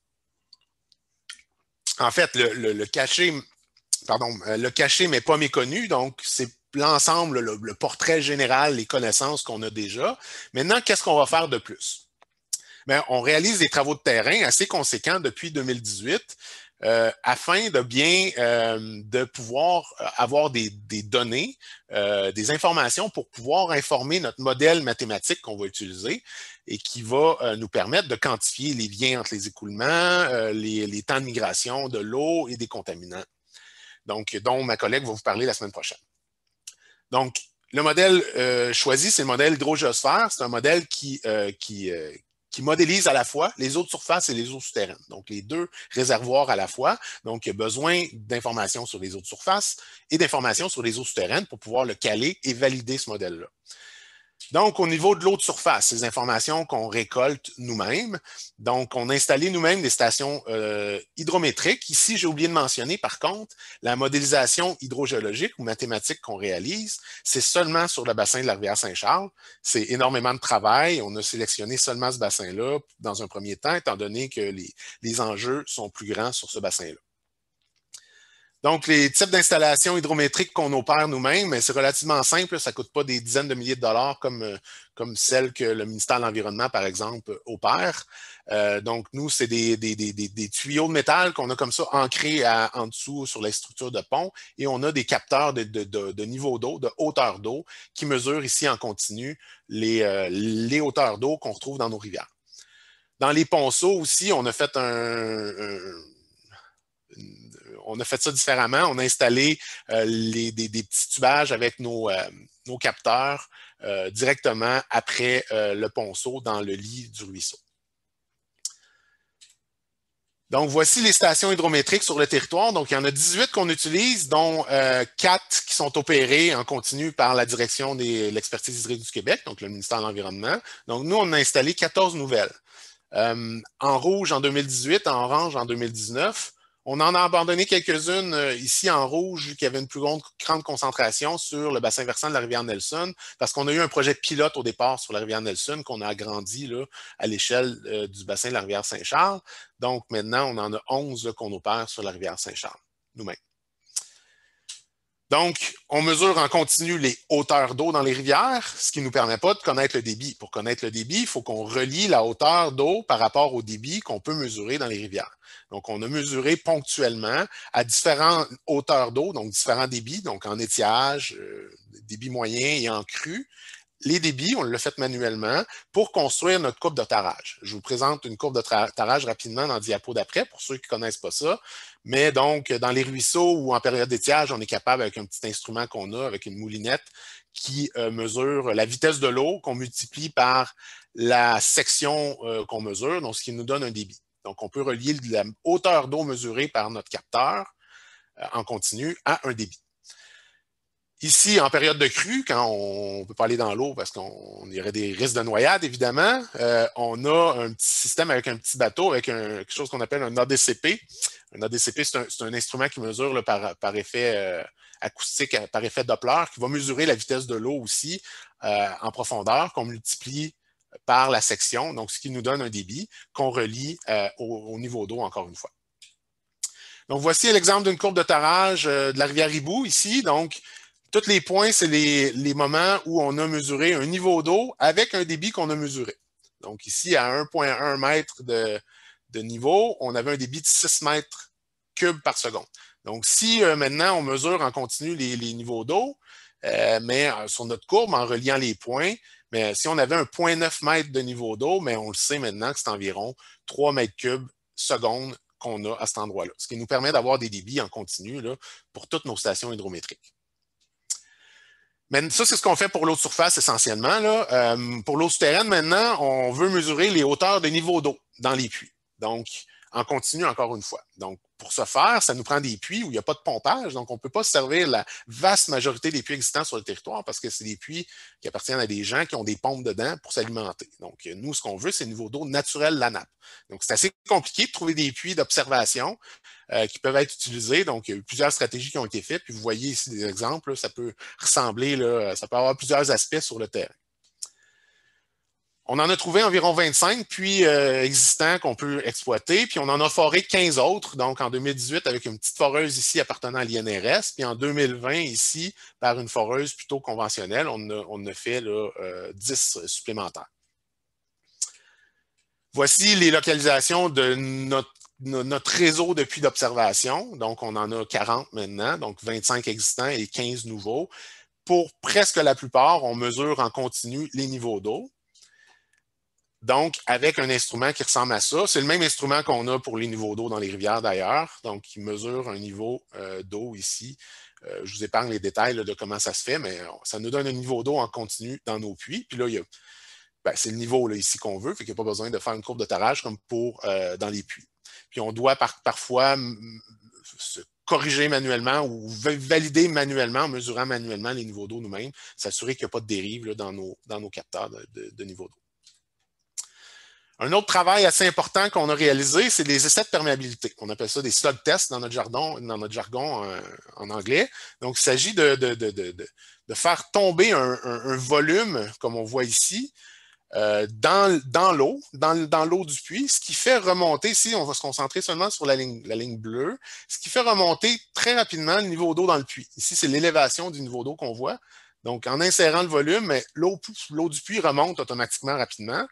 En fait, le caché, mais pas méconnu. Donc, c'est l'ensemble, le portrait général, les connaissances qu'on a déjà. Maintenant, qu'est-ce qu'on va faire de plus? Bien, on réalise des travaux de terrain assez conséquents depuis 2018 afin de pouvoir avoir des données, des informations pour pouvoir informer notre modèle mathématique qu'on va utiliser et qui va nous permettre de quantifier les liens entre les écoulements, les temps de migration de l'eau et des contaminants, donc, dont ma collègue va vous parler la semaine prochaine. Donc, le modèle choisi, c'est le modèle hydrogéosphère. C'est un modèle qui modélise à la fois les eaux de surface et les eaux souterraines. Donc, les deux réservoirs à la fois. Donc, il y a besoin d'informations sur les eaux de surface et d'informations sur les eaux souterraines pour pouvoir le caler et valider ce modèle-là. Donc, au niveau de l'eau de surface, ces informations qu'on récolte nous-mêmes. Donc, on a installé nous-mêmes des stations hydrométriques. Ici, j'ai oublié de mentionner, par contre, la modélisation hydrogéologique ou mathématique qu'on réalise, c'est seulement sur le bassin de la rivière Saint-Charles. C'est énormément de travail. On a sélectionné seulement ce bassin-là dans un premier temps, étant donné que les enjeux sont plus grands sur ce bassin-là. Donc, les types d'installations hydrométriques qu'on opère nous-mêmes, c'est relativement simple. Ça ne coûte pas des dizaines de milliers de dollars comme celles que le ministère de l'Environnement, par exemple, opère. Donc, nous, c'est des tuyaux de métal qu'on a comme ça ancrés en dessous sur les structures de pont et on a des capteurs de niveau d'eau, de hauteur d'eau qui mesurent ici en continu les hauteurs d'eau qu'on retrouve dans nos rivières. Dans les ponceaux aussi, on a fait on a fait ça différemment. On a installé des petits tubages avec nos capteurs directement après le ponceau dans le lit du ruisseau. Donc, voici les stations hydrométriques sur le territoire. Donc, il y en a 18 qu'on utilise, dont 4 qui sont opérées en continu par la direction de l'expertise hydrique du Québec, donc le ministère de l'Environnement. Donc, nous, on a installé 14 nouvelles. En rouge en 2018, en orange en 2019. On en a abandonné quelques-unes ici en rouge, vu qu'il y avait une plus grande concentration sur le bassin versant de la rivière Nelson, parce qu'on a eu un projet pilote au départ sur la rivière Nelson qu'on a agrandi là, à l'échelle du bassin de la rivière Saint-Charles. Donc maintenant, on en a 11 qu'on opère sur la rivière Saint-Charles, nous-mêmes. Donc, on mesure en continu les hauteurs d'eau dans les rivières, ce qui ne nous permet pas de connaître le débit. Pour connaître le débit, il faut qu'on relie la hauteur d'eau par rapport au débit qu'on peut mesurer dans les rivières. Donc, on a mesuré ponctuellement à différentes hauteurs d'eau, donc différents débits, donc en étiage, débit moyen et en crue. Les débits, on l'a fait manuellement pour construire notre courbe de tarage. Je vous présente une courbe de tarage rapidement dans le diapo d'après, pour ceux qui ne connaissent pas ça. Mais donc, dans les ruisseaux ou en période d'étiage, on est capable, avec un petit instrument qu'on a, avec une moulinette, qui mesure la vitesse de l'eau qu'on multiplie par la section qu'on mesure, donc ce qui nous donne un débit. Donc, on peut relier la hauteur d'eau mesurée par notre capteur en continu à un débit. Ici, en période de crue, quand on ne peut pas aller dans l'eau parce qu'on y aurait des risques de noyade, évidemment, on a un petit système avec un petit bateau, avec quelque chose qu'on appelle un ADCP. Un ADCP, c'est un instrument qui mesure là, par effet acoustique, par effet Doppler, qui va mesurer la vitesse de l'eau aussi en profondeur, qu'on multiplie par la section, donc ce qui nous donne un débit qu'on relie au niveau d'eau, encore une fois. Donc, voici l'exemple d'une courbe de tarage de la rivière Hibou, ici. Donc, tous les points, c'est les moments où on a mesuré un niveau d'eau avec un débit qu'on a mesuré. Donc ici, à 1,1 mètre de niveau, on avait un débit de 6 mètres cubes par seconde. Donc si maintenant on mesure en continu les niveaux d'eau, mais sur notre courbe, en reliant les points, mais si on avait 1,9 mètre de niveau d'eau, mais on le sait maintenant que c'est environ 3 mètres cubes seconde qu'on a à cet endroit-là. Ce qui nous permet d'avoir des débits en continu là, pour toutes nos stations hydrométriques. Mais ça, c'est ce qu'on fait pour l'eau de surface essentiellement. Là. Pour l'eau souterraine, maintenant, on veut mesurer les hauteurs de niveau d'eau dans les puits. Donc, en continu, encore une fois. Donc, pour ce faire, ça nous prend des puits où il n'y a pas de pompage. Donc, on ne peut pas se servir la vaste majorité des puits existants sur le territoire parce que c'est des puits qui appartiennent à des gens qui ont des pompes dedans pour s'alimenter. Donc, nous, ce qu'on veut, c'est le niveau d'eau naturel de la nappe. Donc, c'est assez compliqué de trouver des puits d'observation qui peuvent être utilisés. Donc, il y a eu plusieurs stratégies qui ont été faites. Puis, vous voyez ici des exemples. Là, ça peut ressembler, là, ça peut avoir plusieurs aspects sur le terrain. On en a trouvé environ 25 puits existants qu'on peut exploiter, puis on en a foré 15 autres, donc en 2018 avec une petite foreuse ici appartenant à l'INRS, puis en 2020 ici par une foreuse plutôt conventionnelle, on a fait là, 10 supplémentaires. Voici les localisations de notre réseau de puits d'observation, donc on en a 40 maintenant, donc 25 existants et 15 nouveaux. Pour presque la plupart, on mesure en continu les niveaux d'eau. Donc, avec un instrument qui ressemble à ça, c'est le même instrument qu'on a pour les niveaux d'eau dans les rivières d'ailleurs, donc qui mesure un niveau d'eau ici. Je vous épargne les détails là, de comment ça se fait, mais ça nous donne un niveau d'eau en continu dans nos puits. Puis là, c'est le niveau là, ici qu'on veut, fait qu'il n'y a pas besoin de faire une courbe de tarage comme pour dans les puits. Puis on doit parfois se corriger manuellement ou valider manuellement, en mesurant manuellement les niveaux d'eau nous-mêmes, s'assurer qu'il n'y a pas de dérive là, dans nos capteurs de niveau d'eau. Un autre travail assez important qu'on a réalisé, c'est les essais de perméabilité. On appelle ça des slug tests dans notre jargon en anglais. Donc, il s'agit de faire tomber un volume, comme on voit ici, dans l'eau du puits, ce qui fait remonter, ici, on va se concentrer seulement sur la ligne bleue, ce qui fait remonter très rapidement le niveau d'eau dans le puits. Ici, c'est l'élévation du niveau d'eau qu'on voit. Donc, en insérant le volume, l'eau du puits remonte automatiquement rapidement.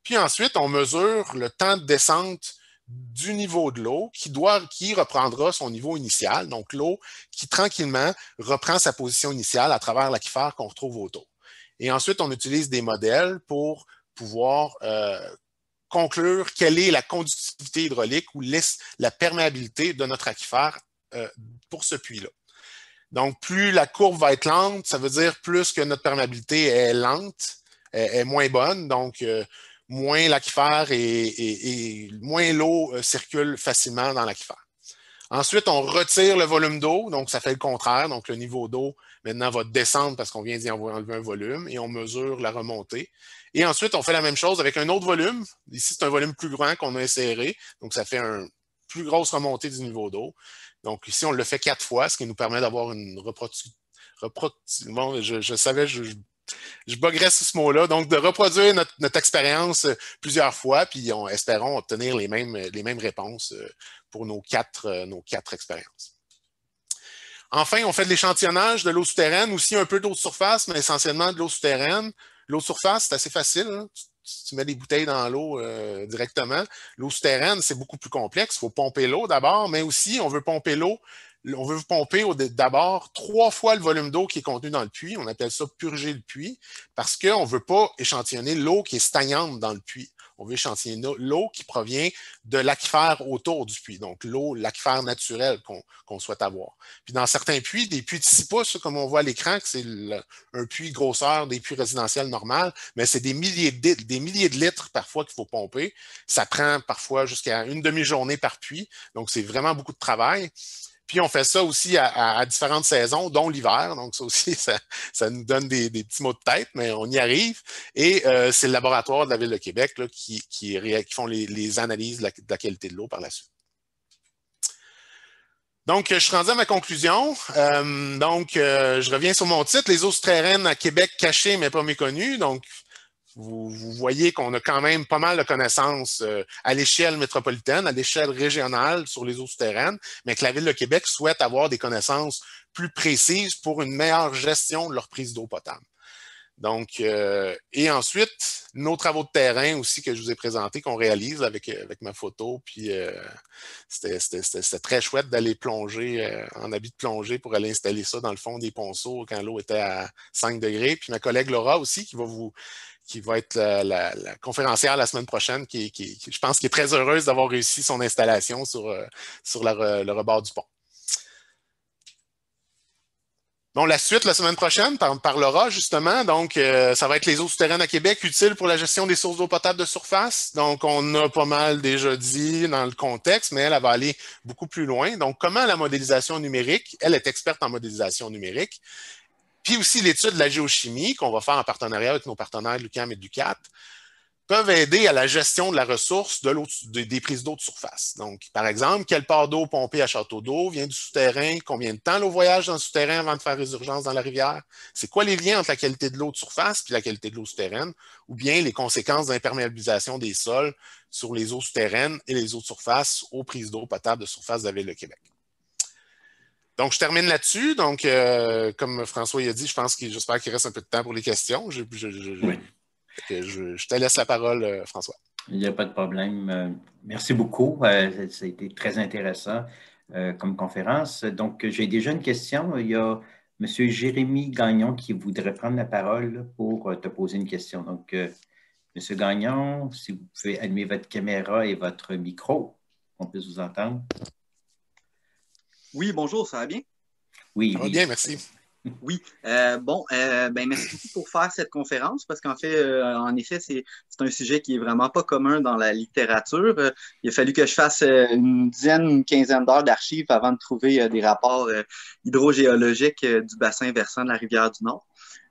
Puis ensuite, on mesure le temps de descente du niveau de l'eau qui reprendra son niveau initial. Donc, l'eau qui tranquillement reprend sa position initiale à travers l'aquifère qu'on retrouve autour. Et ensuite, on utilise des modèles pour pouvoir conclure quelle est la conductivité hydraulique ou la perméabilité de notre aquifère pour ce puits-là. Donc, plus la courbe va être lente, ça veut dire plus que notre perméabilité est lente, est moins bonne. Donc, moins l'aquifère et moins l'eau circule facilement dans l'aquifère. Ensuite, on retire le volume d'eau, donc ça fait le contraire. Donc, le niveau d'eau, maintenant, va descendre parce qu'on vient d'y enlever un volume et on mesure la remontée. Et ensuite, on fait la même chose avec un autre volume. Ici, c'est un volume plus grand qu'on a inséré. Donc, ça fait une plus grosse remontée du niveau d'eau. Donc, ici, on le fait 4 fois, ce qui nous permet d'avoir une bon, je savais, je buggerais sur ce mot-là. Donc, de reproduire notre expérience plusieurs fois, puis espérons obtenir les mêmes réponses pour nos quatre expériences. Enfin, on fait de l'échantillonnage de l'eau souterraine, aussi un peu d'eau de surface, mais essentiellement de l'eau souterraine. L'eau de surface, c'est assez facile, hein? Tu mets des bouteilles dans l'eau directement. L'eau souterraine, c'est beaucoup plus complexe. Il faut pomper l'eau d'abord, mais aussi, on veut pomper l'eau. On veut pomper d'abord 3 fois le volume d'eau qui est contenu dans le puits. On appelle ça purger le puits parce qu'on ne veut pas échantillonner l'eau qui est stagnante dans le puits. On veut échantillonner l'eau qui provient de l'aquifère autour du puits, donc l'aquifère naturel qu'on souhaite avoir. Puis dans certains puits, des puits de 6 pouces, comme on voit à l'écran, que c'est un puits grosseur des puits résidentiels normaux, mais c'est des milliers de litres parfois qu'il faut pomper. Ça prend parfois jusqu'à une demi-journée par puits, donc c'est vraiment beaucoup de travail. Puis on fait ça aussi à différentes saisons, dont l'hiver. Donc ça aussi, ça nous donne des petits maux de tête, mais on y arrive. Et c'est le laboratoire de la Ville de Québec là, qui font les analyses de la qualité de l'eau par la suite. Donc, je suis rendu à ma conclusion. Je reviens sur mon titre, les eaux souterraines à Québec cachées mais pas méconnues. Donc, vous voyez qu'on a quand même pas mal de connaissances à l'échelle métropolitaine, à l'échelle régionale sur les eaux souterraines, mais que la Ville de Québec souhaite avoir des connaissances plus précises pour une meilleure gestion de leur prise d'eau potable. Donc, et ensuite, nos travaux de terrain aussi que je vous ai présentés, qu'on réalise avec ma photo, puis c'était très chouette d'aller plonger en habit de plongée pour aller installer ça dans le fond des ponceaux quand l'eau était à 5 degrés. Puis ma collègue Laura aussi qui va être la conférencière la semaine prochaine, je pense qu'elle est très heureuse d'avoir réussi son installation sur le rebord du pont. Bon, la suite, la semaine prochaine, parlera justement. Donc, ça va être les eaux souterraines à Québec utiles pour la gestion des sources d'eau potable de surface. Donc, on a pas mal déjà dit dans le contexte, mais elle va aller beaucoup plus loin. Donc, comment la modélisation numérique, elle est experte en modélisation numérique, puis aussi l'étude de la géochimie qu'on va faire en partenariat avec nos partenaires de l'UQAM et de l'UQAT, peuvent aider à la gestion de la ressource des prises d'eau de surface. Donc, par exemple, quelle part d'eau pompée à château d'eau vient du souterrain? Combien de temps l'eau voyage dans le souterrain avant de faire résurgence dans la rivière? C'est quoi les liens entre la qualité de l'eau de surface et la qualité de l'eau souterraine? Ou bien les conséquences d'imperméabilisation des sols sur les eaux souterraines et les eaux de surface aux prises d'eau potable de surface de la Ville de Québec. Donc, je termine là-dessus. Donc, comme François a dit, j'espère qu'il reste un peu de temps pour les questions. Oui. Je te laisse la parole, François. Il n'y a pas de problème. Merci beaucoup. Ça a été très intéressant comme conférence. Donc, j'ai déjà une question. Il y a M. Jérémy Gagnon qui voudrait prendre la parole pour te poser une question. Donc, M. Gagnon, si vous pouvez allumer votre caméra et votre micro, on puisse vous entendre. Oui, bonjour, ça va bien? Oui, ça va bien, merci. Oui, merci beaucoup pour faire cette conférence parce qu'en fait, en effet, c'est un sujet qui est vraiment pas commun dans la littérature. Il a fallu que je fasse une quinzaine d'heures d'archives avant de trouver des rapports hydrogéologiques du bassin versant de la rivière du Nord.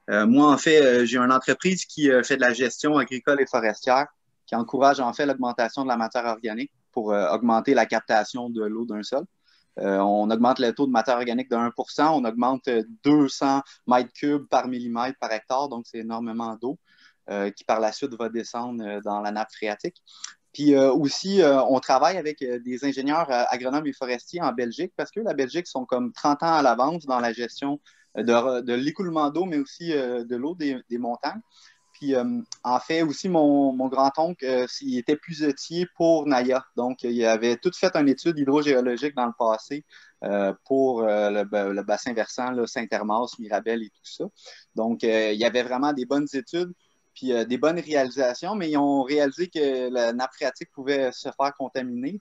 Moi, en fait, j'ai une entreprise qui fait de la gestion agricole et forestière qui encourage en fait l'augmentation de la matière organique pour augmenter la captation de l'eau d'un sol. On augmente le taux de matière organique de 1%, on augmente 200 mètres cubes par millimètre par hectare, donc c'est énormément d'eau qui par la suite va descendre dans la nappe phréatique. Puis aussi, on travaille avec des ingénieurs agronomes et forestiers en Belgique parce que la Belgique sont comme 30 ans à l'avance dans la gestion de l'écoulement d'eau, mais aussi de l'eau des montagnes. Puis, en fait, aussi, mon grand-oncle, il était puisetier pour Naya. Donc, il avait tout fait une étude hydrogéologique dans le passé pour le bassin versant, Saint-Hermas, Mirabel et tout ça. Donc, il y avait vraiment des bonnes études puis des bonnes réalisations, mais ils ont réalisé que la nappe phréatique pouvait se faire contaminer,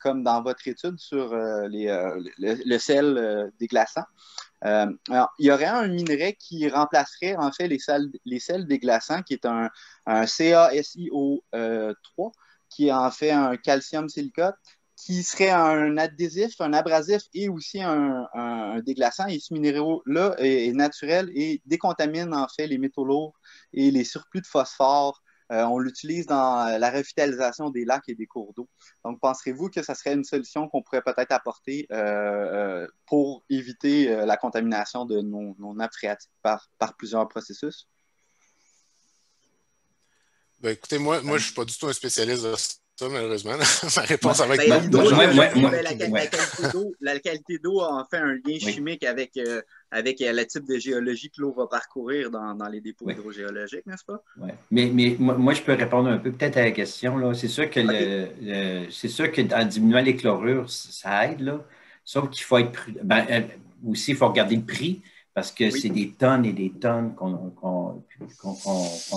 comme dans votre étude sur le sel déglaçant. Alors, il y aurait un minerai qui remplacerait en fait les sels déglaçants, qui est un CaSiO3, qui est en fait un calcium silicote qui serait un adhésif, un abrasif et aussi un déglaçant. Et ce minéraux-là est naturel et décontamine en fait les métaux lourds et les surplus de phosphore. On l'utilise dans la revitalisation des lacs et des cours d'eau. Donc, penserez-vous que ça serait une solution qu'on pourrait peut-être apporter pour éviter la contamination de nos nappes phréatiques par plusieurs processus? Ben, écoutez, moi, je ne suis pas du tout un spécialiste de ça, malheureusement. Ma réponse Ouais. avec Ben, non. la qualité d'eau a en fait un lien Oui. chimique avec le type de géologie que l'eau va parcourir dans les dépôts Oui. hydrogéologiques, n'est-ce pas? Ouais. Mais moi, je peux répondre un peu peut-être à la question, là. C'est sûr que c'est sûr qu'en diminuant les chlorures, ça aide, là. Sauf qu'il faut être prudent. Aussi, il faut regarder le prix parce que Oui. c'est des tonnes et des tonnes qu'on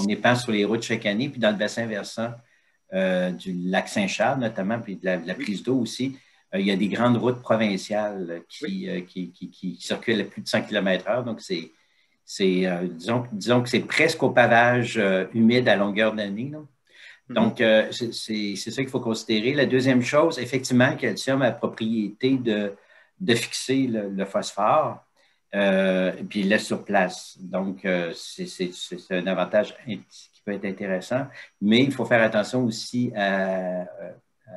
épanche sur les routes chaque année. Puis dans le bassin versant du lac Saint-Charles, notamment, puis de la prise d'eau aussi, il y a des grandes routes provinciales qui circulent à plus de 100 km/h. Donc, disons que c'est presque au pavage humide à longueur d'année. Donc, c'est ça qu'il faut considérer. La deuxième chose, effectivement, le calcium a la propriété de fixer le phosphore, puis il laisse sur place. Donc, c'est un avantage qui peut être intéressant, mais il faut faire attention aussi à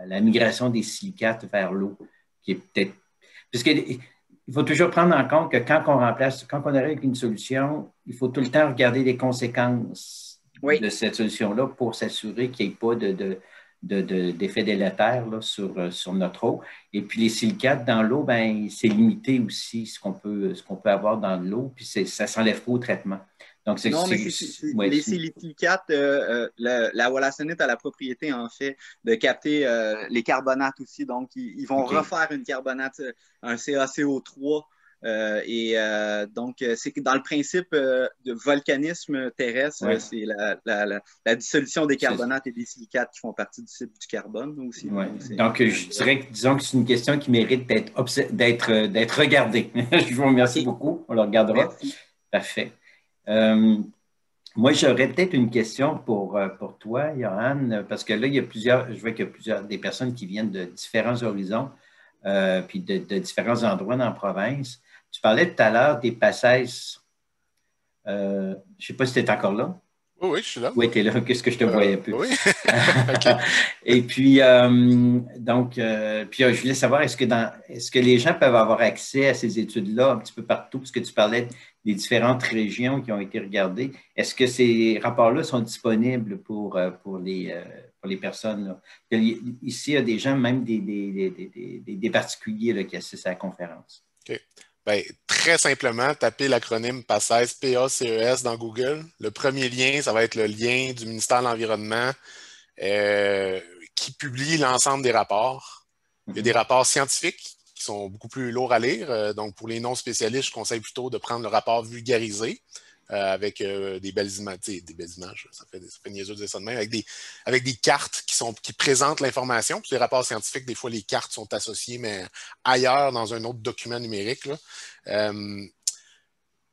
la migration des silicates vers l'eau, qui est peut-être... Puisque il faut toujours prendre en compte que quand on arrive avec une solution, il faut tout le temps regarder les conséquences de cette solution-là pour s'assurer qu'il n'y ait pas d'effet délétère là, sur notre eau. Et puis les silicates dans l'eau, ben, c'est limité aussi ce qu'on peut avoir dans l'eau, puis ça ne s'enlève pas au traitement. Donc, les silicates, la wollastonite a la propriété, en fait, de capter les carbonates aussi. Donc, ils vont refaire une carbonate, un CaCO3. Donc, c'est que dans le principe de volcanisme terrestre, c'est la dissolution des carbonates et des silicates qui font partie du cycle du carbone aussi. Ouais. Donc, je dirais que, disons que c'est une question qui mérite d'être regardée. Je vous remercie beaucoup. On le regardera. Merci. Parfait. Moi, j'aurais peut-être une question pour toi, Johan, parce que là, je vois qu'il y a des personnes qui viennent de différents horizons, puis de différents endroits dans la province. Tu parlais tout à l'heure des passages. Je ne sais pas si tu es encore là. Oui, je suis là. Oui, tu es là. Qu'est-ce que je te voyais plus? Oui. Et puis, puis je voulais savoir, est-ce que les gens peuvent avoir accès à ces études-là un petit peu partout, parce que tu parlais des différentes régions qui ont été regardées. Est-ce que ces rapports-là sont disponibles pour les personnes? Là? Ici, il y a des gens, même des particuliers là, qui assistent à la conférence. OK. Bien, très simplement, tapez l'acronyme PACES, P-A-C-E-S dans Google. Le premier lien, ça va être le lien du ministère de l'Environnement qui publie l'ensemble des rapports. Il y a des rapports scientifiques qui sont beaucoup plus lourds à lire. Donc, pour les non-spécialistes, je conseille plutôt de prendre le rapport vulgarisé avec des belles images. Ça fait niaiseux de dire ça de même, avec des cartes qui présentent l'information. Puis les rapports scientifiques, des fois, les cartes sont associées, mais ailleurs, dans un autre document numérique.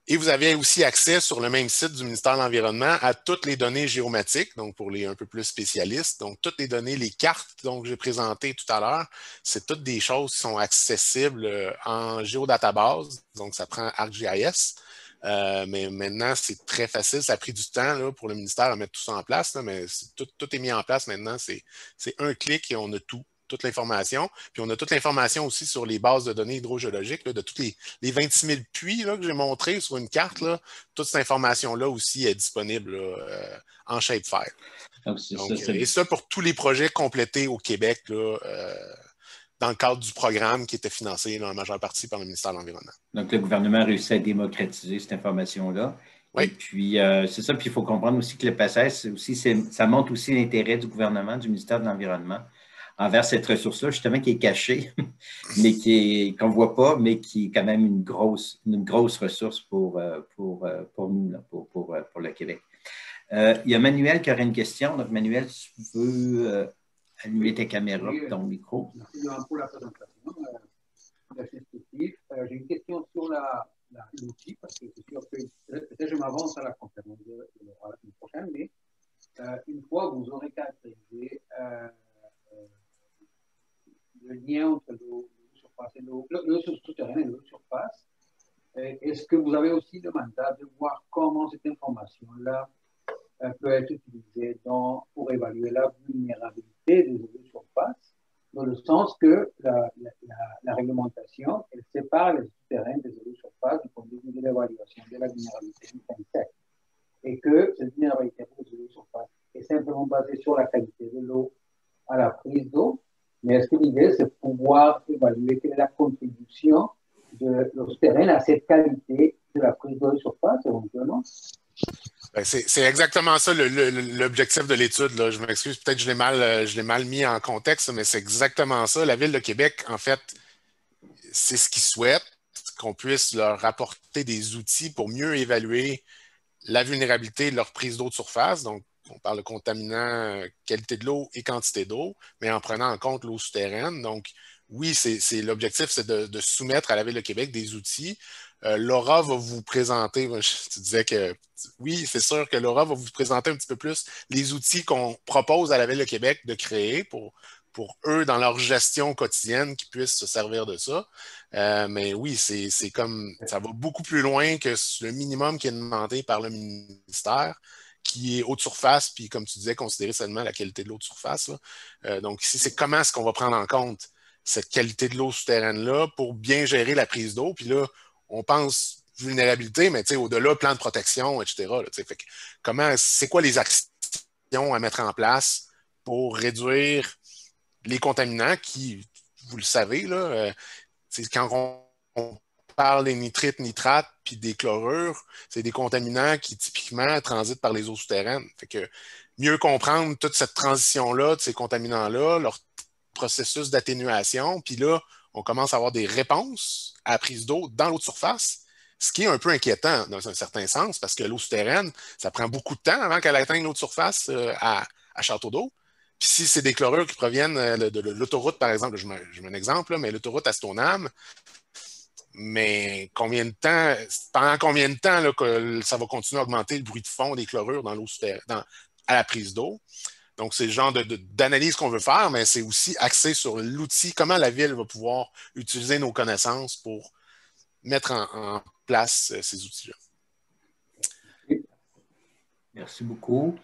Et vous avez aussi accès sur le même site du ministère de l'Environnement à toutes les données géomatiques, donc pour les un peu plus spécialistes. Donc, toutes les données, les cartes que j'ai présentées tout à l'heure, c'est toutes des choses qui sont accessibles en géodatabase. Donc, ça prend ArcGIS. Mais maintenant, c'est très facile. Ça a pris du temps là, pour le ministère à mettre tout ça en place, là, mais tout est mis en place maintenant. C'est un clic et on a toute l'information. Puis on a toute l'information aussi sur les bases de données hydrogéologiques, là, de tous les 26 000 puits là, que j'ai montrés sur une carte. Là, toute cette information-là aussi est disponible là, en shapefile. Et ça pour tous les projets complétés au Québec là, dans le cadre du programme qui était financé en majeure partie par le ministère de l'Environnement. Donc, le gouvernement a réussi à démocratiser cette information-là. Oui. Et puis, c'est ça. Puis, il faut comprendre aussi que le PACES, ça montre aussi l'intérêt du gouvernement, du ministère de l'Environnement, envers cette ressource-là, justement, qui est cachée, mais qu'on ne voit pas, mais qui est quand même une grosse ressource pour nous, là, pour le Québec. Il y a Manuel qui aurait une question. Donc, Manuel, si tu veux allumer ta caméra, ton micro. Merci pour la présentation. J'ai une question sur l'outil, parce que c'est sûr que peut-être je m'avance à la conférence de la semaine prochaine, mais une fois vous aurez caractérisé le lien entre l'eau surface et l'eau souterraine et l'eau de surface. Est-ce que vous avez aussi le mandat de voir comment cette information-là peut être utilisée pour évaluer la vulnérabilité des eaux de surface, dans le sens que la réglementation, elle sépare les souterrains des eaux de surface du point de vue de l'évaluation de la vulnérabilité intrinsèque, et que cette vulnérabilité pour les eaux de surface est simplement basée sur la qualité de l'eau à la prise d'eau, mais est-ce que l'idée, c'est de pouvoir évaluer quelle est la contribution de l'eau souterraine à cette qualité de la prise d'eau de surface, éventuellement? Ben, c'est exactement ça l'objectif de l'étude. Je m'excuse, peut-être que je l'ai mal mis en contexte, mais c'est exactement ça. La Ville de Québec, en fait, c'est ce qu'ils souhaitent, qu'on puisse leur apporter des outils pour mieux évaluer la vulnérabilité de leur prise d'eau de surface. Donc, on parle de contaminants, qualité de l'eau et quantité d'eau, mais en prenant en compte l'eau souterraine. Donc, oui, l'objectif, c'est de soumettre à la Ville de Québec des outils. Laura va vous présenter, tu disais que oui, c'est sûr que Laura va vous présenter un petit peu plus les outils qu'on propose à la Ville de Québec de créer pour eux, dans leur gestion quotidienne, qu'ils puissent se servir de ça. Mais oui, c'est comme ça va beaucoup plus loin que le minimum qui est demandé par le ministère, qui est eau de surface, puis comme tu disais, considérer seulement la qualité de l'eau de surface. Donc ici, c'est comment est-ce qu'on va prendre en compte cette qualité de l'eau souterraine-là pour bien gérer la prise d'eau. Puis là, on pense vulnérabilité, mais au-delà, plan de protection, etc. Là, fait que, c'est quoi les actions à mettre en place pour réduire les contaminants qui, vous le savez, là, quand on parle des nitrites, nitrates, puis des chlorures, c'est des contaminants qui typiquement transitent par les eaux souterraines. Fait que mieux comprendre toute cette transition-là de ces contaminants-là, leur processus d'atténuation, puis là, on commence à avoir des réponses à la prise d'eau dans l'eau de surface, ce qui est un peu inquiétant dans un certain sens, parce que l'eau souterraine, ça prend beaucoup de temps avant qu'elle atteigne l'eau de surface à château d'eau. Puis si c'est des chlorures qui proviennent de l'autoroute, par exemple, je mets un exemple, là, mais l'autoroute à Stoneham, mais pendant combien de temps là, que ça va continuer à augmenter le bruit de fond des chlorures dans l'eau souterraine, à la prise d'eau? Donc, c'est le genre d'analyse qu'on veut faire, mais c'est aussi axé sur l'outil, comment la Ville va pouvoir utiliser nos connaissances pour mettre en place ces outils-là. Merci beaucoup.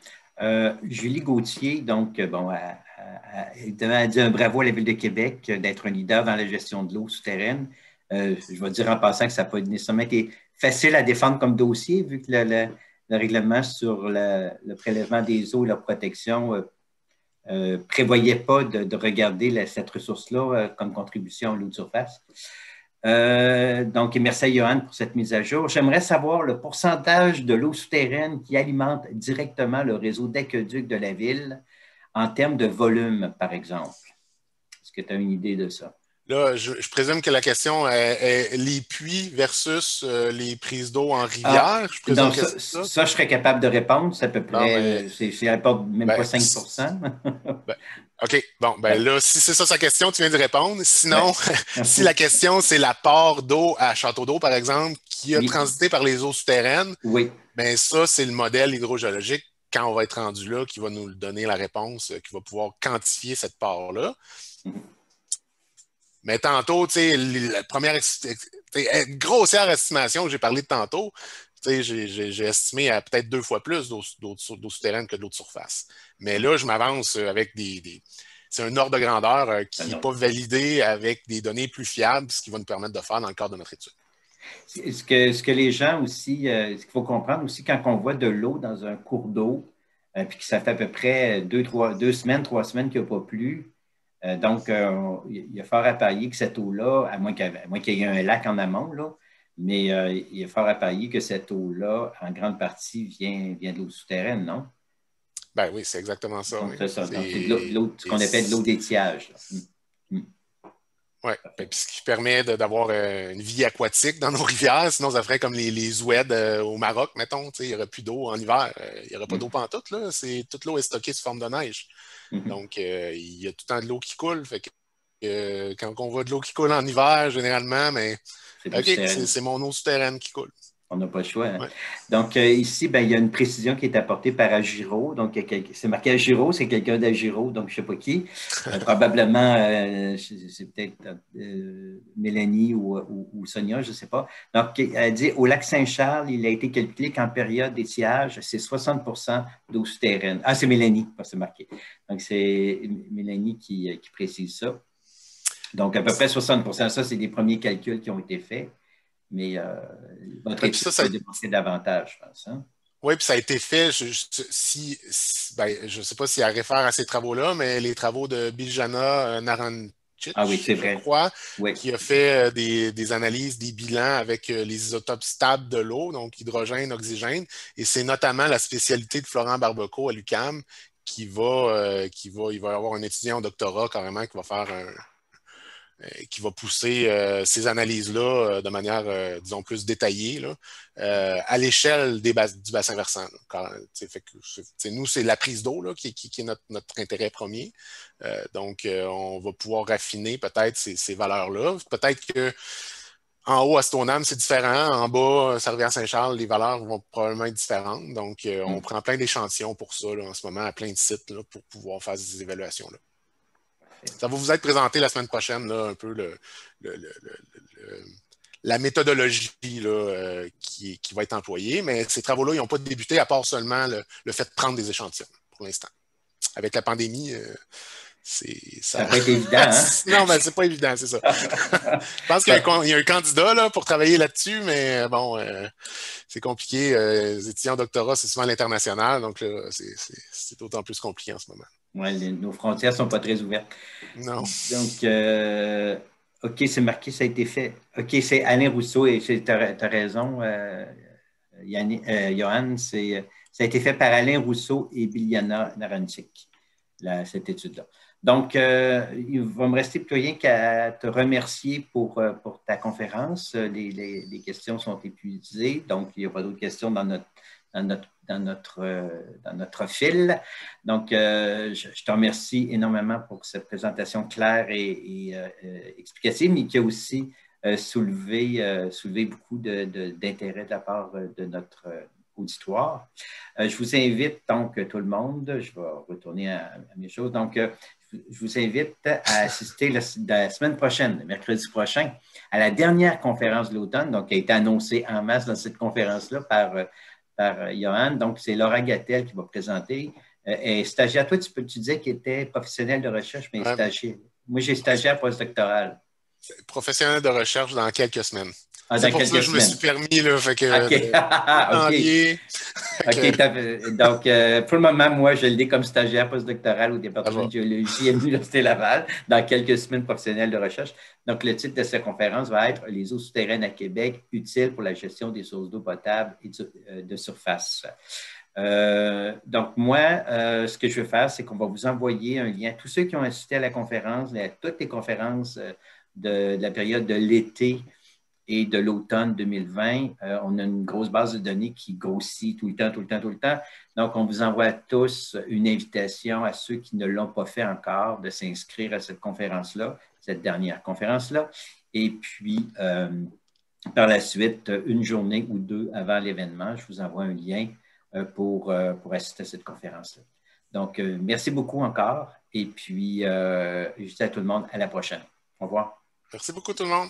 Julie Gauthier, donc, bon, elle dit un bravo à la Ville de Québec d'être un leader dans la gestion de l'eau souterraine. Je vais dire en passant que ça n'a pas nécessairement été facile à défendre comme dossier, vu que le règlement sur le prélèvement des eaux et leur protection ne prévoyait pas de regarder cette ressource-là comme contribution à l'eau de surface. Donc, merci à Johan pour cette mise à jour. J'aimerais savoir le pourcentage de l'eau souterraine qui alimente directement le réseau d'aqueduc de la ville en termes de volume, par exemple. Est-ce que tu as une idée de ça? Là, je présume que la question est les puits versus les prises d'eau en rivière. Je présume donc, que ça, je serais capable de répondre. C'est à peu près, ça n'apporte même pas 5 OK. Bon, là, si c'est ça sa question, tu viens de répondre. Sinon, si la question, c'est l'apport d'eau à Château d'eau, par exemple, qui a transité par les eaux souterraines, bien ça, c'est le modèle hydrogéologique, quand on va être rendu là, qui va nous donner la réponse, qui va pouvoir quantifier cette part-là. Mais tantôt, tu sais, la première grossière estimation que j'ai parlé de tantôt, j'ai estimé à peut-être 2 fois plus d'eau souterraine que de l'eau de surface. Mais là, je m'avance avec c'est un ordre de grandeur qui n'est pas validé avec des données plus fiables, ce qui va nous permettre de faire dans le cadre de notre étude. Ce que les gens aussi, ce qu'il faut comprendre aussi, quand on voit de l'eau dans un cours d'eau, puis que ça fait à peu près 2 semaines, 3 semaines qu'il n'y a pas plu, donc il y a fort à parier que cette eau-là, à moins qu'il y ait un lac en amont, là, mais il y a fort à parier que cette eau-là, en grande partie, vient de l'eau souterraine, non? Ben oui, c'est exactement ça. Donc, oui. c'est ça. Donc, c'est ce qu'on appelle de l'eau d'étiage. Oui, ce qui permet d'avoir une vie aquatique dans nos rivières. Sinon, ça ferait comme les oueds au Maroc, mettons. Il n'y aurait plus d'eau en hiver. Il n'y aurait pas d'eau pantoute. Là. Toute l'eau est stockée sous forme de neige. Donc, il y a tout le temps de l'eau qui coule. Fait que, quand on voit de l'eau qui coule en hiver, généralement, mais c'est mon eau souterraine qui coule. On n'a pas le choix. Hein. Ouais. Donc, ici, ben, il y a une précision qui est apportée par Agiro. Donc, c'est marqué Agiro, c'est quelqu'un d'Agiro, donc je ne sais pas qui. Probablement, c'est peut-être Mélanie ou Sonia, je ne sais pas. Donc, elle dit, au lac Saint-Charles, il a été calculé qu'en période d'étiage, c'est 60% d'eau souterraine. Ah, c'est Mélanie, c'est marqué. Donc, c'est Mélanie qui précise ça. Donc, à peu près 60%. Ça, c'est des premiers calculs qui ont été faits. Mais votre étude peut démontrer davantage, je pense. Hein? Oui, puis ça a été fait, je ne sais pas s'il réfère à ces travaux-là, mais les travaux de Biljana Narancic, oui, c'est vrai. je crois, oui. qui a fait des analyses, des bilans avec les isotopes stables de l'eau, donc hydrogène, oxygène. Et c'est notamment la spécialité de Florent Barbeco à l'UQAM il va y avoir un étudiant au doctorat carrément qui va faire qui va pousser ces analyses-là de manière, disons, plus détaillée là, à l'échelle du bassin versant. Nous, c'est la prise d'eau qui est notre intérêt premier. Donc, on va pouvoir raffiner peut-être ces valeurs-là. Peut-être que en haut, à Stoneham, c'est différent. En bas, Sarvière-Saint-Charles, les valeurs vont probablement être différentes. Donc, on prend plein d'échantillons pour ça là, en ce moment, à plein de sites là, pour pouvoir faire ces évaluations-là. Ça va vous être présenté la semaine prochaine, là, un peu la méthodologie là, qui va être employée, mais ces travaux-là, ils n'ont pas débuté à part seulement le fait de prendre des échantillons pour l'instant. Avec la pandémie, ça n'a pas été évident, hein? Non, mais c'est pas évident, c'est ça. Je pense qu'il y a un candidat là, pour travailler là-dessus, mais bon, c'est compliqué. Les étudiants en doctorat, c'est souvent l'international, donc là, c'est d'autant plus compliqué en ce moment. Oui, nos frontières ne sont pas très ouvertes. Non. Donc, OK, c'est marqué, ça a été fait. OK, c'est Alain Rousseau, et tu as raison, Johan, ça a été fait par Alain Rousseau et Biljana Narancic, cette étude-là. Donc, il ne va me rester plus rien qu'à te remercier pour ta conférence. Les questions sont épuisées, donc il n'y a pas d'autres questions dans notre fil. Donc, je te remercie énormément pour cette présentation claire et explicative, mais qui a aussi soulevé beaucoup d'intérêt de la part de notre auditoire. Je vous invite donc tout le monde, je vais retourner à mes choses, donc je vous invite à assister la semaine prochaine, mercredi prochain, à la dernière conférence de l'automne, donc qui a été annoncée en masse dans cette conférence-là par Johan. Donc, c'est Laura Gattel qui va présenter. Et stagiaire, toi, tu disais qu'il était professionnel de recherche, mais stagiaire. Moi, j'ai stagiaire postdoctoral. Professionnel de recherche dans quelques semaines. C'est pour ça que je me suis permis, là, fait que OK. Donc, pour le moment, moi, je l'ai comme stagiaire postdoctoral au département de géologie à l'Université Laval, dans quelques semaines professionnelles de recherche. Donc, le titre de cette conférence va être « Les eaux souterraines à Québec, utiles pour la gestion des sources d'eau potable et de surface ». Donc, moi, ce que je vais faire, c'est qu'on va vous envoyer un lien. Tous ceux qui ont assisté à la conférence, à toutes les conférences de la période de l'été et de l'automne 2020, on a une grosse base de données qui grossit tout le temps. Donc, on vous envoie à tous une invitation à ceux qui ne l'ont pas fait encore de s'inscrire à cette conférence-là, cette dernière conférence-là. Et puis, par la suite, une journée ou deux avant l'événement, je vous envoie un lien pour assister à cette conférence-là. Donc, merci beaucoup encore. Et puis, je dis à tout le monde à la prochaine. Au revoir. Merci beaucoup tout le monde.